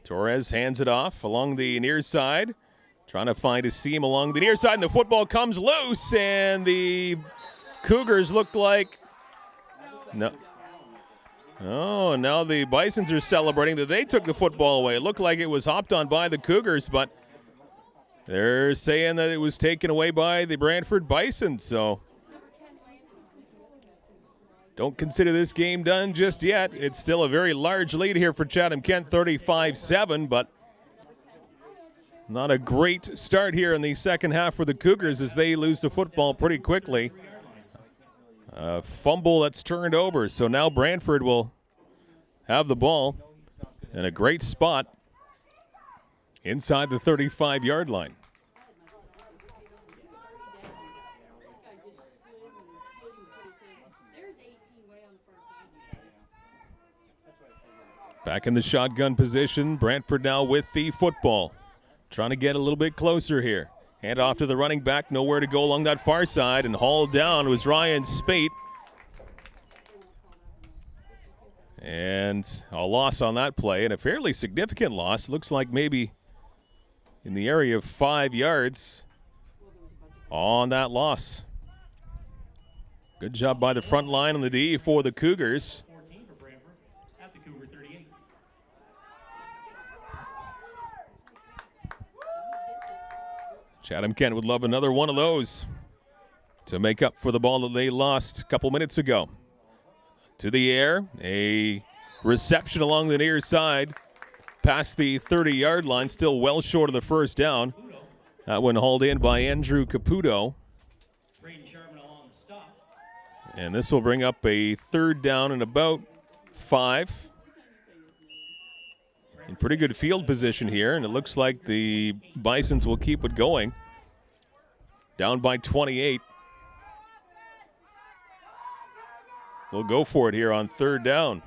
Torres hands it off along the near side, trying to find a seam along the near side, and the football comes loose, and the Cougars look like no. Oh, now the Bisons are celebrating that they took the football away. It looked like it was hopped on by the Cougars, but they're saying that it was taken away by the Brantford Bisons, so don't consider this game done just yet. It's still a very large lead here for Chatham-Kent, 35-7, but not a great start here in the second half for the Cougars as they lose the football pretty quickly. A fumble that's turned over, so now Brantford will have the ball in a great spot inside the 35-yard line. Back in the shotgun position, Brantford now with the football. Trying to get a little bit closer here. Hand off to the running back, nowhere to go along that far side, and hauled down was Ryan Spate. And a loss on that play, and a fairly significant loss. Looks like maybe in the area of 5 yards on that loss. Good job by the front line on the D for the Cougars. Chatham-Kent would love another one of those to make up for the ball that they lost a couple minutes ago. To the air, a reception along the near side, past the 30-yard line, still well short of the first down. That one hauled in by Andrew Caputo. And this will bring up a third down and about 5. In pretty good field position here, and it looks like the Bisons will keep it going. Down by 28. We'll go for it here on third down.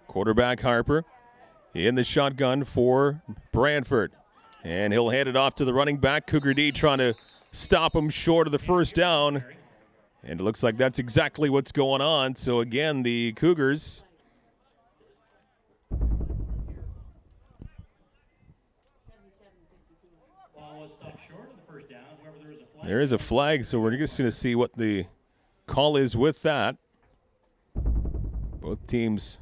Quarterback Harper in the shotgun for Brantford. And he'll hand it off to the running back. Cougar D trying to stop him short of the first down. And it looks like that's exactly what's going on. So again, the Cougars Ball was stopped short of the first down. Whoever there was a flag. There is a flag, so we're just going to see what the call is with that. Both teams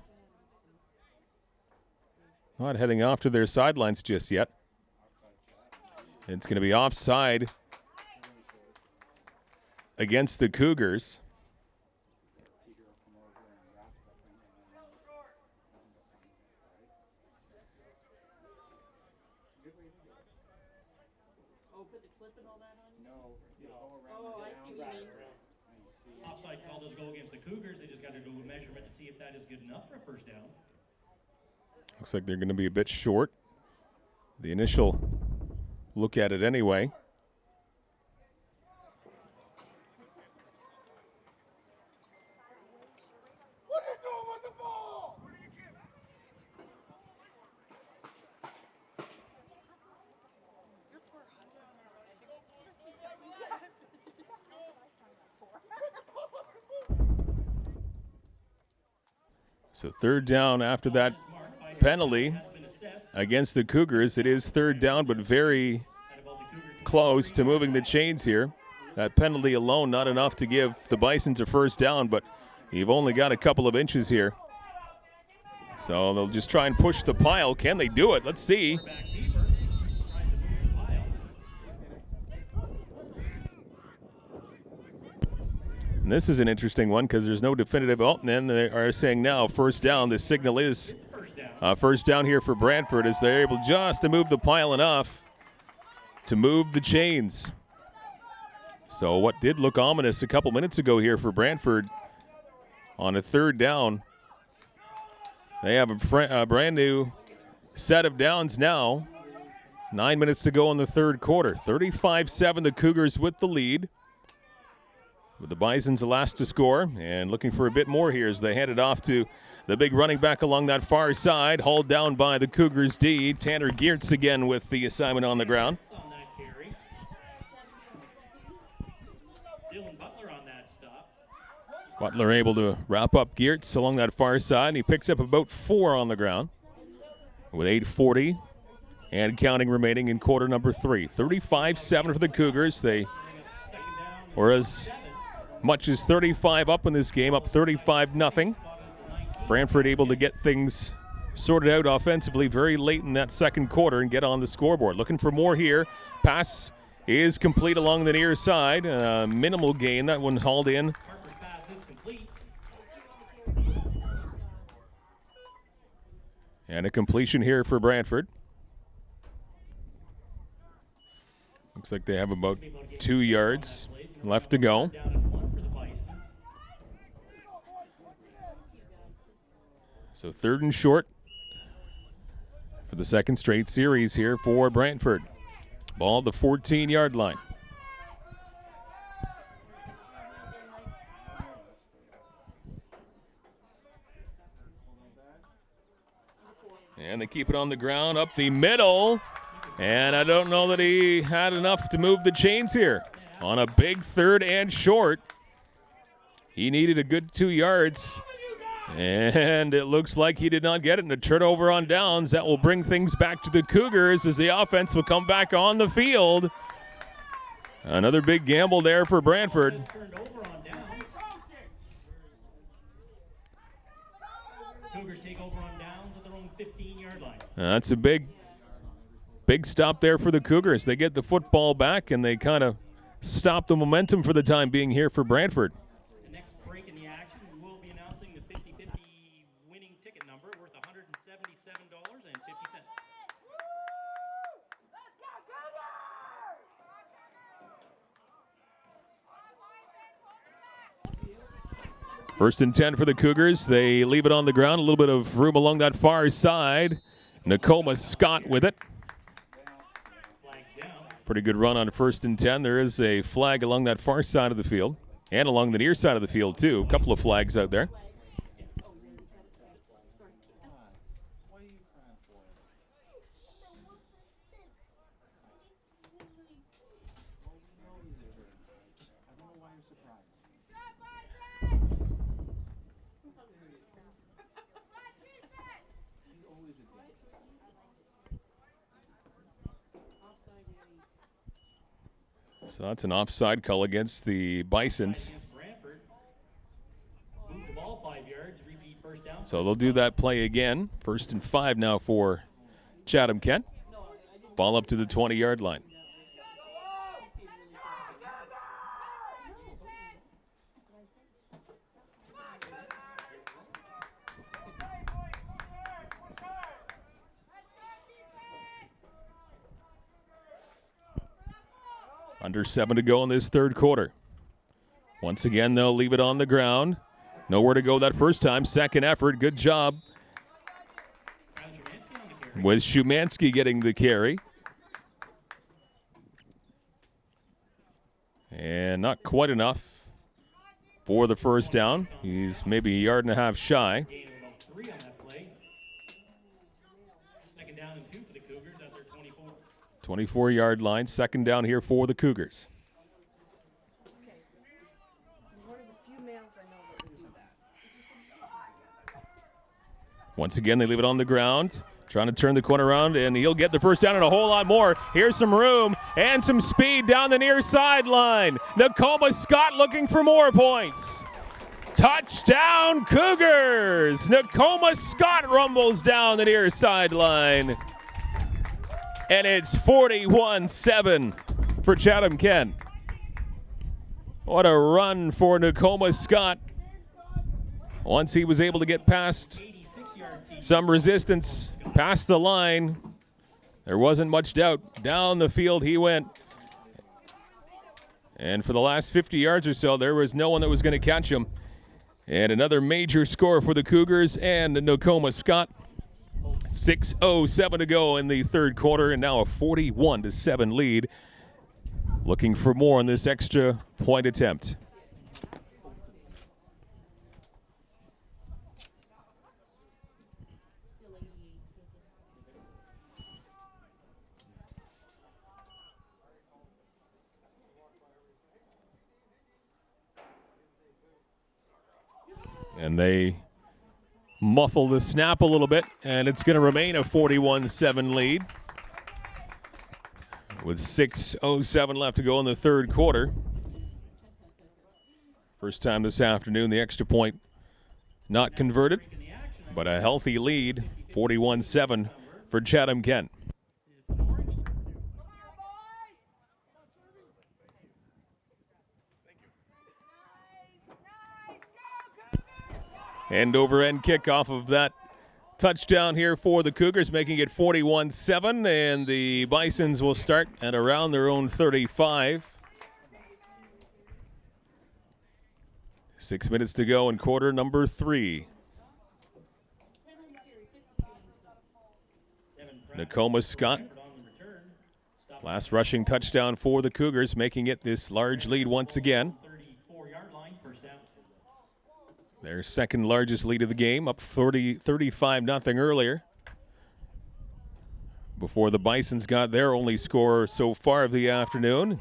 not heading off to their sidelines just yet. It's going to be offside against the Cougars. Offside call does go against the Cougars. They just got to do a measurement to see if that is good enough for a first down. Looks like they're going to be a bit short. The initial look at it anyway. What are you doing with the ball? So third down after that penalty against the Cougars. It is third down, but very close to moving the chains here. That penalty alone not enough to give the Bisons a first down, but you've only got a couple of inches here. So they'll just try and push the pile. Can they do it? Let's see. And this is an interesting one because there's no definitive. Oh, and then they are saying now first down. The signal is first down here for Brantford as they're able just to move the pile enough to move the chains. So what did look ominous a couple minutes ago here for Brantford on a third down. They have a brand new set of downs now. 9 minutes to go in the third quarter. 35-7, the Cougars with the lead. With the Bisons the last to score and looking for a bit more here as they hand it off to the big running back along that far side, hauled down by the Cougars D. Tanner Geertz again with the assignment on the ground. On that carry. Dylan Butler on that stop. Butler able to wrap up Geertz along that far side, and he picks up about 4 on the ground with 8:40 and counting remaining in quarter number 3. 35-7 for the Cougars. They were as much as 35 up in this game, up 35-0. Brantford able to get things sorted out offensively very late in that second quarter and get on the scoreboard. Looking for more here. Pass is complete along the near side. Minimal gain. That one hauled in. Harper's pass is complete. And a completion here for Brantford. Looks like they have about 2 yards left to go. Down and 1 for the Bisons. So third and short for the second straight series here for Brantford. Ball at the 14-yard line. And they keep it on the ground up the middle. And I don't know that he had enough to move the chains here. On a big third and short. He needed a good 2 yards. And it looks like he did not get it. And a turnover on downs. That will bring things back to the Cougars as the offense will come back on the field. Another big gamble there for Brantford. Turned over on downs. Cougars take over on downs at their own 15-yard line. That's a big stop there for the Cougars. They get the football back and they kind of stop the momentum for the time being here for Brantford. The next break in the action, we will be announcing the 50-50 winning ticket number worth $177.50. First and 10 for the Cougars. They leave it on the ground. A little bit of room along that far side. Nakoma Scott with it. Pretty good run on first and 10. There is a flag along that far side of the field and along the near side of the field, too. A couple of flags out there. So that's an offside call against the Bisons. Against Brantford. Move the ball 5 yards, repeat first down. So they'll do that play again. 1st and 5 now for Chatham-Kent. Ball up to the 20-yard line. Under 7 to go in this third quarter. Once again, they'll leave it on the ground. Nowhere to go that first time. Second effort. Good job with Shumansky getting the carry. And not quite enough for the first down. He's maybe a yard and a half shy. Gain of about 3 on that play. Second down and 2 for the Cougars at their 24. 24-yard line. Second down here for the Cougars. Okay. One of the few males I know that uses that. Once again, they leave it on the ground. Trying to turn the corner around, and he'll get the first down and a whole lot more. Here's some room and some speed down the near sideline. Nakoma Scott looking for more points. Touchdown, Cougars! Nakoma Scott rumbles down the near sideline. And it's 41-7 for Chatham-Kent. What a run for Nakoma Scott. Once he was able to get past some resistance, past the line, there wasn't much doubt. Down the field he went. And for the last 50 yards or so, there was no one that was going to catch him. And another major score for the Cougars and Nakoma Scott. 6:07 to go in the third quarter, and now a 41-7 lead. Looking for more on this extra point attempt. And they muffle the snap a little bit, and it's going to remain a 41-7 lead with 6:07 left to go in the third quarter. First time this afternoon, the extra point not converted, but a healthy lead, 41-7 for Chatham-Kent. End over end kickoff of that touchdown here for the Cougars, making it 41-7, and the Bisons will start at around their own 35. 6 minutes to go in quarter number 3. Nakoma Scott, last rushing touchdown for the Cougars, making it this large lead once again. Their second largest lead of the game, up 35-0 earlier. Before the Bisons got their only score so far of the afternoon.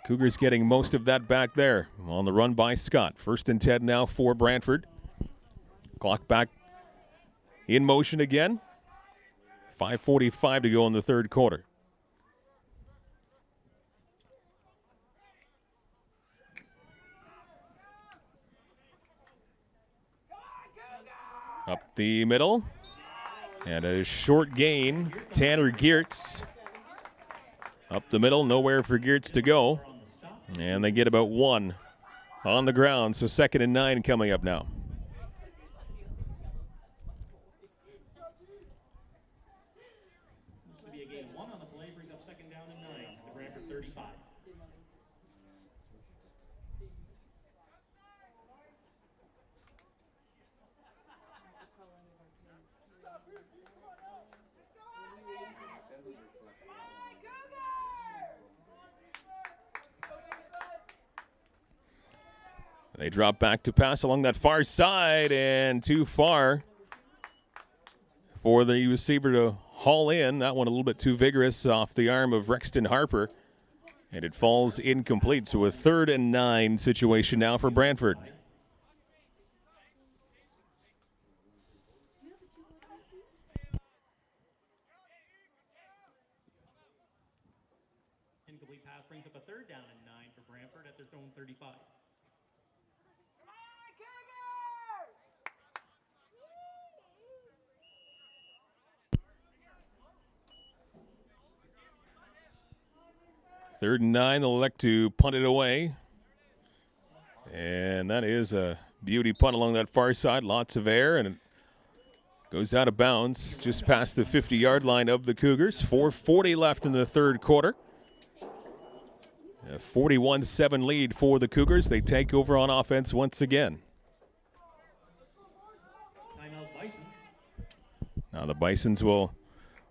Cougars getting most of that back there on the run by Scott. 1st and 10 now for Brantford. Clock back in motion again. 5:45 to go in the third quarter. Up the middle, and a short gain, Tanner Geertz. Up the middle, nowhere for Geertz to go, and they get about 1 on the ground, so 2nd and 9 coming up now. This will be a gain of 1 on the play, brings up 2nd down and 9, the Brantford 35. They drop back to pass along that far side, and too far for the receiver to haul in. That one a little bit too vigorous off the arm of Rexton Harper, and it falls incomplete. So a 3rd and 9 situation now for Brantford. incomplete pass brings up a 3rd down and 9 for Brantford at their own 35. Third and 9, they'll elect to punt it away. And that is a beauty punt along that far side. Lots of air, and it goes out of bounds just past the 50-yard line of the Cougars. 4:40 left in the third quarter. A 41-7 lead for the Cougars. They take over on offense once again. Timeout Bisons. Now the Bisons will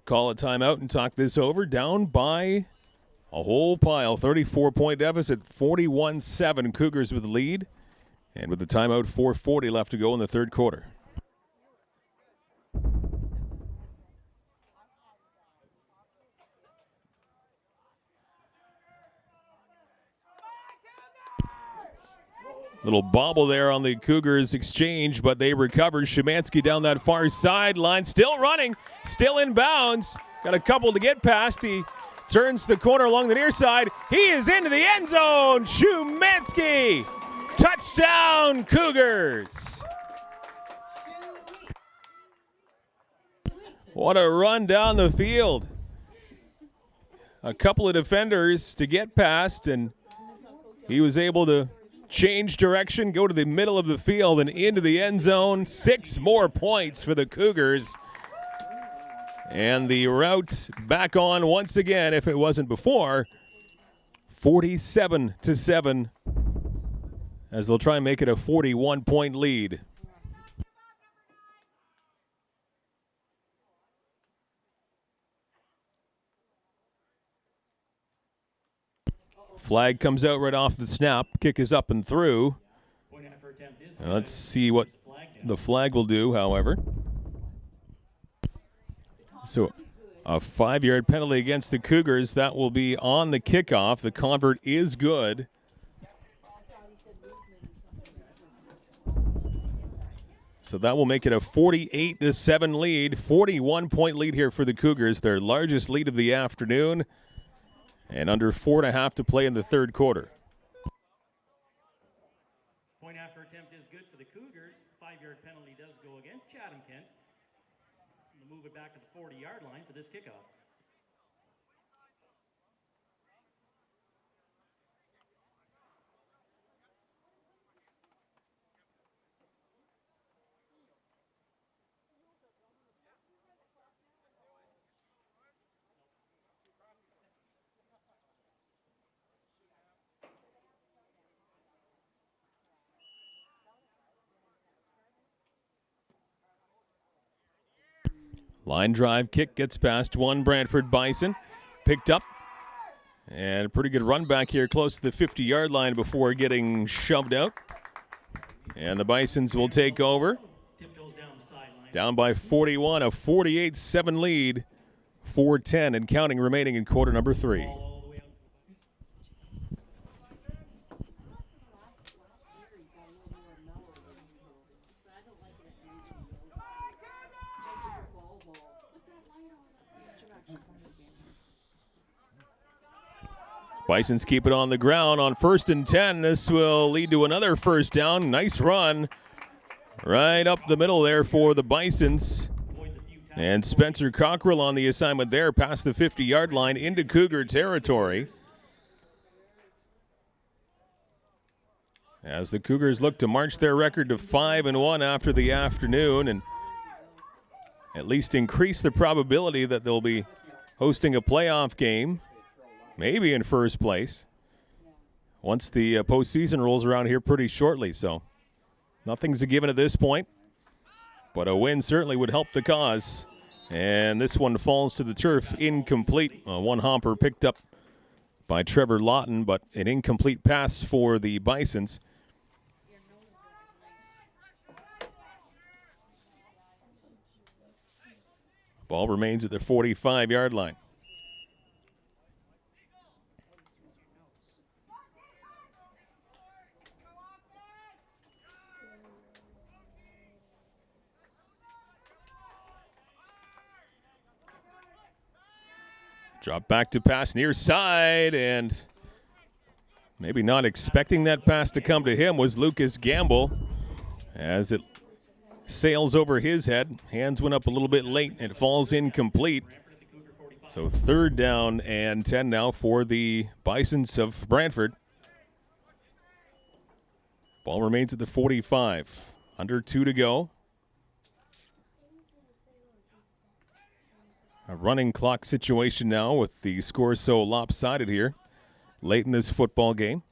call a timeout and talk this over. Down by a whole pile, 34-point deficit, 41-7. Cougars with the lead. And with the timeout, 4:40 left to go in the third quarter. Little bobble there on the Cougars exchange, but they recover. Szymanski down that far sideline, still running, still in bounds. Got a couple to get past. He turns the corner along the near side. He is into the end zone. Szymanski, touchdown Cougars. What a run down the field. A couple of defenders to get past, and he was able to change direction, go to the middle of the field and into the end zone. 6 more points for the Cougars. And the route back on once again, if it wasn't before, 47-7, as they'll try and make it a 41-point lead. Flag comes out right off the snap. Kick is up and through. Let's see what the flag will do, however. So a 5-yard penalty against the Cougars. That will be on the kickoff. The convert is good. So that will make it a 48-7 lead. 41-point lead here for the Cougars, their largest lead of the afternoon. And under 4.5 to play in the third quarter. Point after attempt is good for the Cougars. 5-yard penalty does go against Chatham-Kent. We'll move it back to the 40-yard line for this kickoff. Line drive kick gets past one Brantford Bison. Picked up. And a pretty good run back here close to the 50-yard line before getting shoved out. And the Bisons will take over. Down by 41, a 48-7 lead. 4:10 and counting remaining in quarter number 3. Bisons keep it on the ground on 1st and 10. This will lead to another first down. Nice run right up the middle there for the Bisons. And Spencer Cockrell on the assignment there past the 50-yard line into Cougar territory. As the Cougars look to march their record to 5-1 after the afternoon and at least increase the probability that they'll be hosting a playoff game. Maybe in first place once the postseason rolls around here pretty shortly. So nothing's a given at this point, but a win certainly would help the cause. And this one falls to the turf incomplete. One hopper picked up by Trevor Lawton, but an incomplete pass for the Bisons. Ball remains at the 45-yard line. Drop back to pass near side, and maybe not expecting that pass to come to him was Lucas Gamble as it sails over his head. Hands went up a little bit late and it falls incomplete. So 3rd down and 10 now for the Bisons of Brantford. Ball remains at the 45. Under 2 to go. A running clock situation now with the score so lopsided here late in this football game.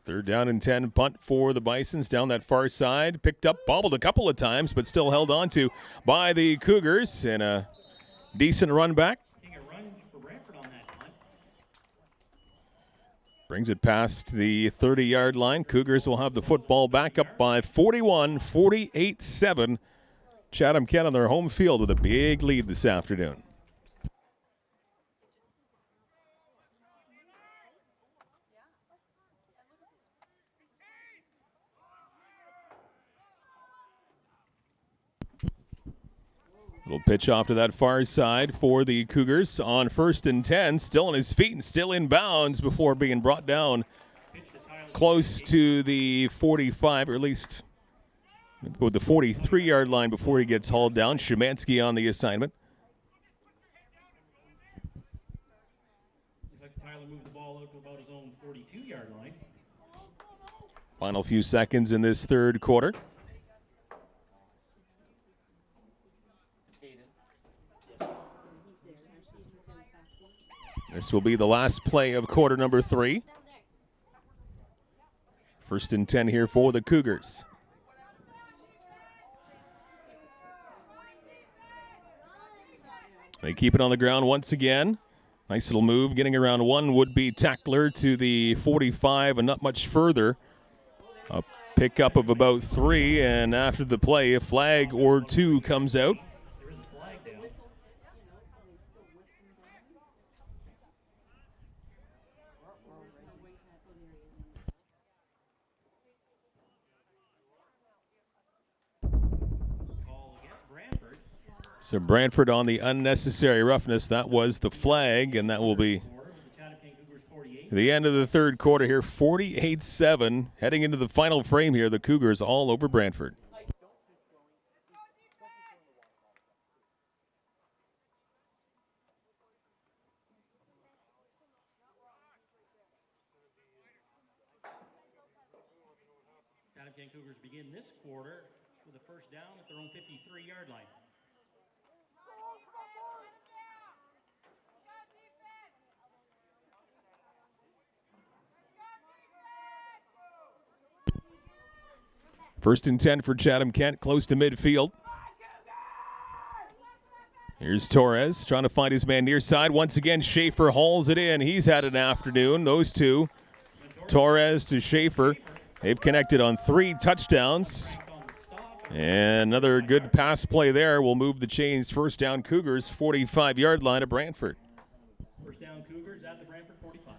Third down and 10, punt for the Bisons down that far side. Picked up, bobbled a couple of times, but still held on to by the Cougars, and a decent run back. Brings it past the 30-yard line. Cougars will have the football back up by 41, 48-7. Chatham-Kent on their home field with a big lead this afternoon. Little pitch off to that far side for the Cougars on 1st and 10. Still on his feet and still in bounds before being brought down close to the 45, or at least with the 43-yard line before he gets hauled down. Szymanski on the assignment. Looks like Tyler moved the ball out to about his own 42-yard line. Final few seconds in this 3rd quarter. This will be the last play of quarter number 3. 1st and 10 here for the Cougars. They keep it on the ground once again. Nice little move, getting around one would-be tackler to the 45 and not much further. A pickup of about 3, and after the play, a flag or 2 comes out. So Brantford on the unnecessary roughness. That was the flag, and that will be the end of the 3rd quarter here. 48-7. Heading into the final frame here, the Cougars all over Brantford. Chatham-Kent Cougars begin this quarter with a 1st down at their own 53-yard line. First and 10 for Chatham-Kent, close to midfield. Here's Torres trying to find his man near side. Once again, Schaefer hauls it in. He's had an afternoon. Those two, Torres to Schaefer, they've connected on 3 touchdowns. And another good pass play there will move the chains. 1st down Cougars, 45-yard line of Brantford. 1st down Cougars at the Brantford 45.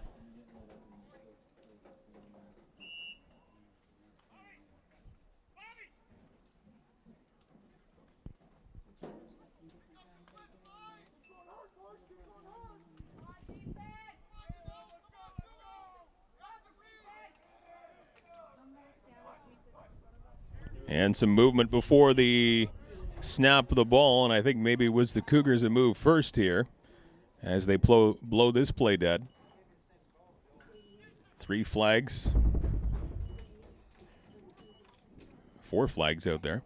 And some movement before the snap of the ball, and I think maybe it was the Cougars that moved first here as they blow this play dead. 3 flags. 4 flags out there.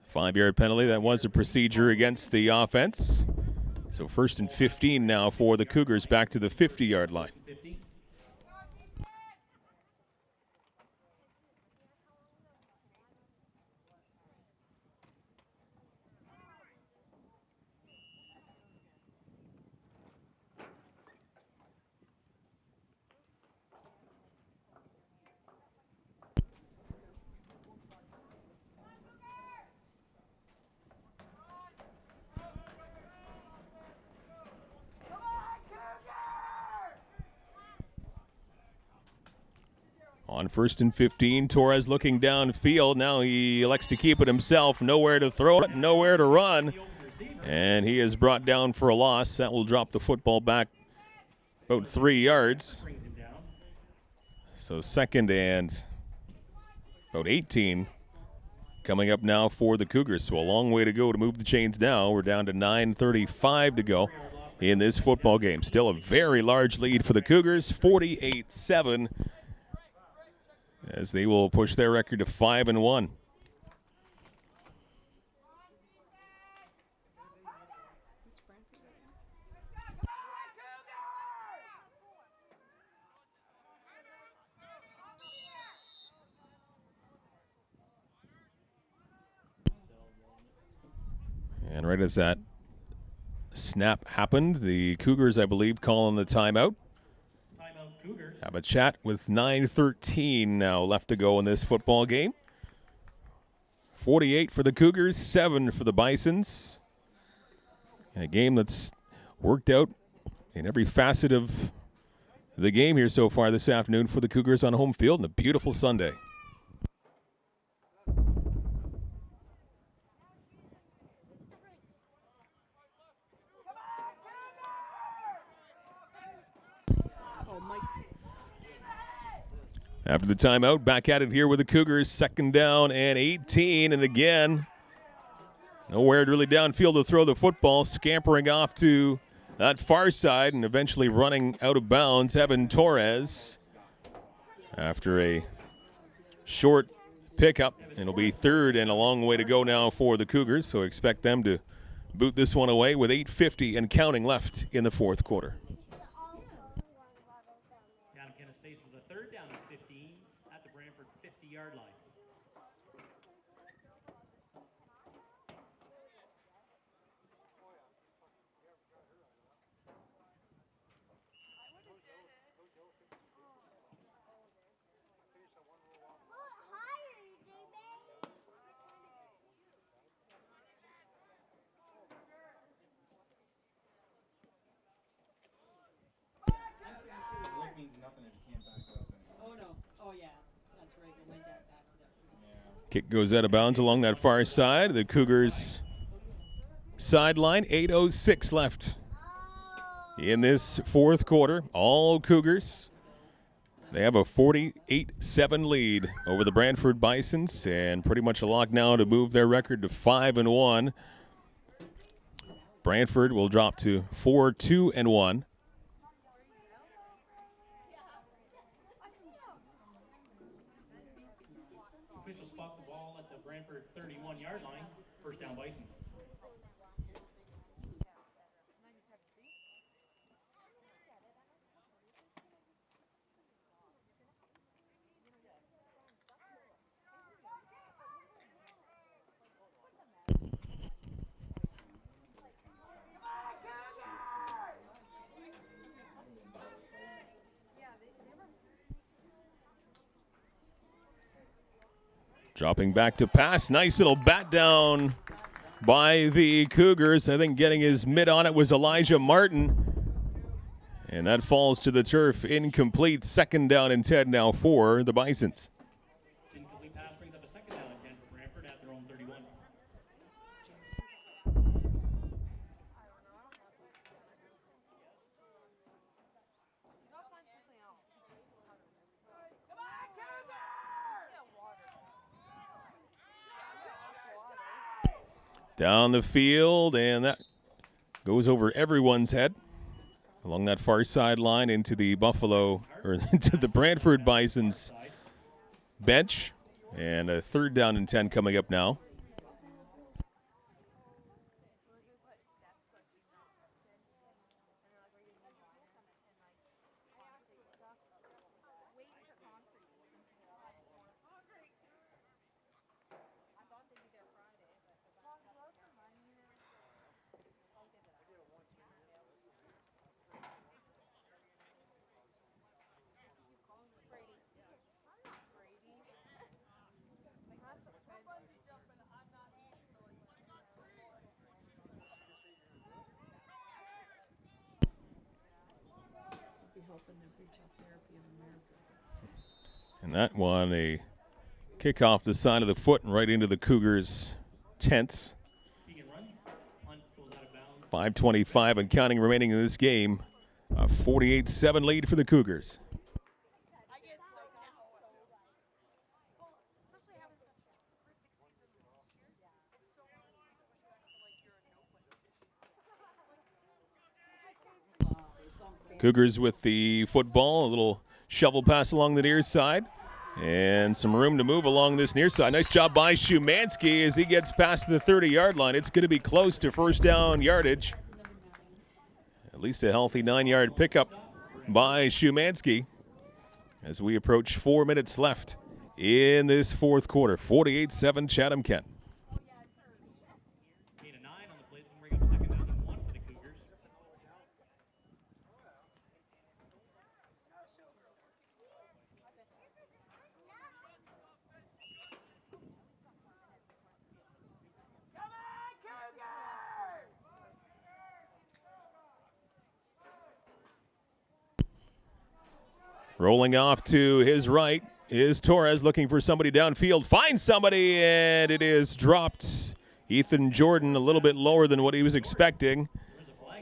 Five-yard penalty. That was a procedure against the offense. So 1st and 15 now for the Cougars back to the 50-yard line. On 1st and 15, Torres looking downfield. Now he elects to keep it himself. Nowhere to throw it, nowhere to run. And he is brought down for a loss. That will drop the football back about 3 yards. So 2nd and about 18 coming up now for the Cougars. So a long way to go to move the chains now. We're down to 9:35 to go in this football game. Still a very large lead for the Cougars, 48-7, as they will push their record to 5-1. And right as that snap happened, the Cougars, I believe, calling the timeout. Timeout Cougars. Have a chat with 9:13 now left to go in this football game. 48 for the Cougars, 7 for the Bisons. In a game that's worked out in every facet of the game here so far this afternoon for the Cougars on home field on a beautiful Sunday. After the timeout, back at it here with the Cougars. 2nd down and 18. And again, nowhere really downfield to throw the football. Scampering off to that far side and eventually running out of bounds. Evan Torres after a short pickup. It'll be 3rd and a long way to go now for the Cougars. So expect them to boot this one away with 8:50 and counting left in the 4th quarter. Chatham-Kent is faced with a 3rd down and 15 at the Brantford 50-yard line. Kick goes out of bounds along that far side. The Cougars sideline. 8:06 left in this 4th quarter. All Cougars. They have a 48-7 lead over the Brantford Bisons and pretty much a lock now to move their record to 5-1. Brantford will drop to 4-2-1. Official spots the ball at the Brantford 31-yard line. 1st down Bisons. Dropping back to pass. Nice little bat down by the Cougars. I think getting his mitt on it was Elijah Martin. And that falls to the turf. Incomplete. 2nd down and 10 now for the Bisons. Incomplete pass brings up a 2nd down and 10 for Brantford at their own 31. Down the field, and that goes over everyone's head along that far sideline into the into the Brantford Bisons bench. And a 3rd down and 10 coming up now. And that one, a kick off the side of the foot and right into the Cougars' tents. 5:25 and counting remaining in this game. A 48-7 lead for the Cougars. Cougars with the football, a little shovel pass along the near side, and some room to move along this near side. Nice job by Shumansky as he gets past the 30-yard line. It's going to be close to first down yardage. At least a healthy 9-yard pickup by Shumansky as we approach 4 minutes left in this fourth quarter. 48-7 Chatham-Kent. Rolling off to his right is Torres looking for somebody downfield. Finds somebody, and it is dropped. Ethan Jordan a little bit lower than what he was expecting.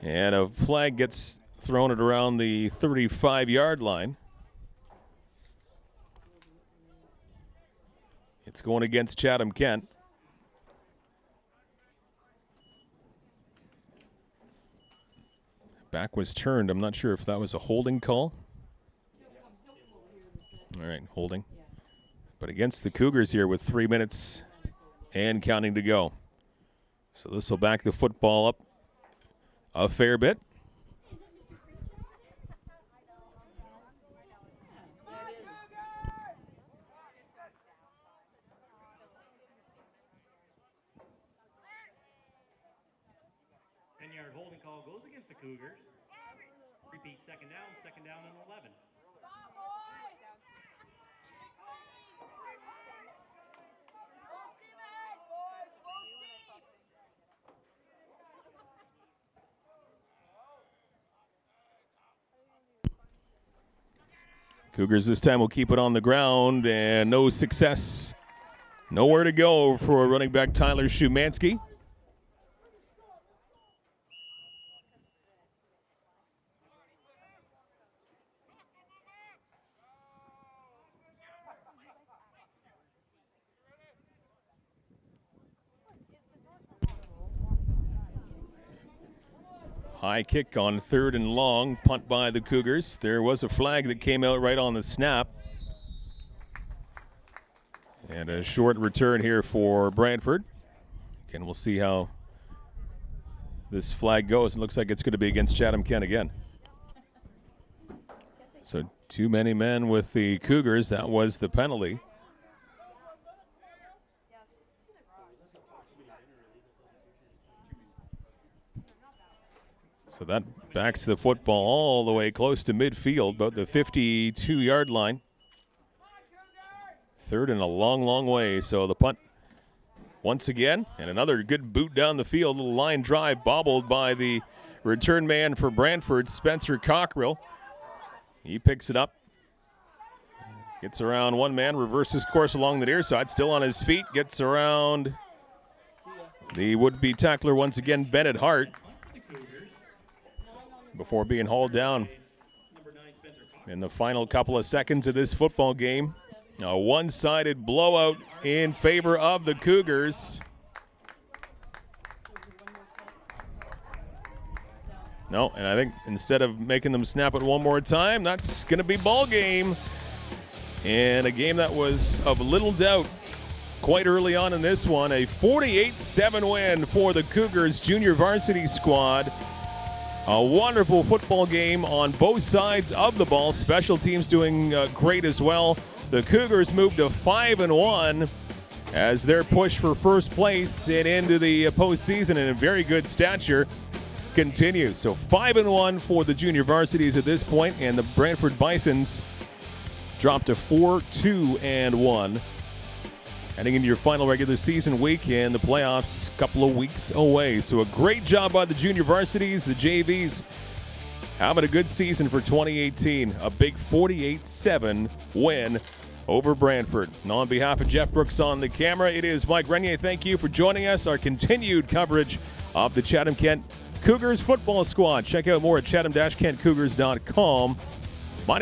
And a flag gets thrown at around the 35-yard line. It's going against Chatham-Kent. Back was turned. I'm not sure if that was a holding call. All right, holding. But against the Cougars here with 3 minutes and counting to go. So this will back the football up a fair bit. Yard holding call goes against the Cougars. Repeat, second down and 11. Cougars this time will keep it on the ground, and no success. Nowhere to go for running back Tyler Shumansky. High kick on 3rd and long, punt by the Cougars. There was a flag that came out right on the snap. And a short return here for Brantford. Again, we'll see how this flag goes. It looks like it's going to be against Chatham-Kent again. So too many men with the Cougars. That was the penalty. So that backs the football all the way close to midfield, about the 52-yard line. 3rd and a long, long way. So the punt once again, and another good boot down the field. Little line drive bobbled by the return man for Brantford, Spencer Cockrell. He picks it up. Gets around one man, reverses course along the near side, still on his feet, gets around the would-be tackler once again, Bennett Hart, before being hauled down in the final couple of seconds of this football game. A one-sided blowout in favor of the Cougars. No, and I think instead of making them snap it one more time, that's going to be ball game. And a game that was of little doubt quite early on in this one. A 48-7 win for the Cougars junior varsity squad. A wonderful football game on both sides of the ball. Special teams doing great as well. The Cougars moved to 5-1 as their push for first place and into the postseason in a very good stature continues. So 5-1 for the junior varsities at this point, and the Brantford Bisons dropped to 4-2-1. Heading into your final regular season week and the playoffs a couple of weeks away. So a great job by the junior varsities, the JVs, having a good season for 2018. A big 48-7 win over Brantford. And on behalf of Jeff Brooks on the camera, it is Mike Renier. Thank you for joining us. Our continued coverage of the Chatham-Kent Cougars football squad. Check out more at chatham-kentcougars.com. My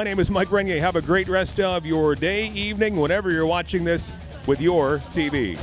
name is Mike Renier. Have a great rest of your day, evening, whenever you're watching this with your TV.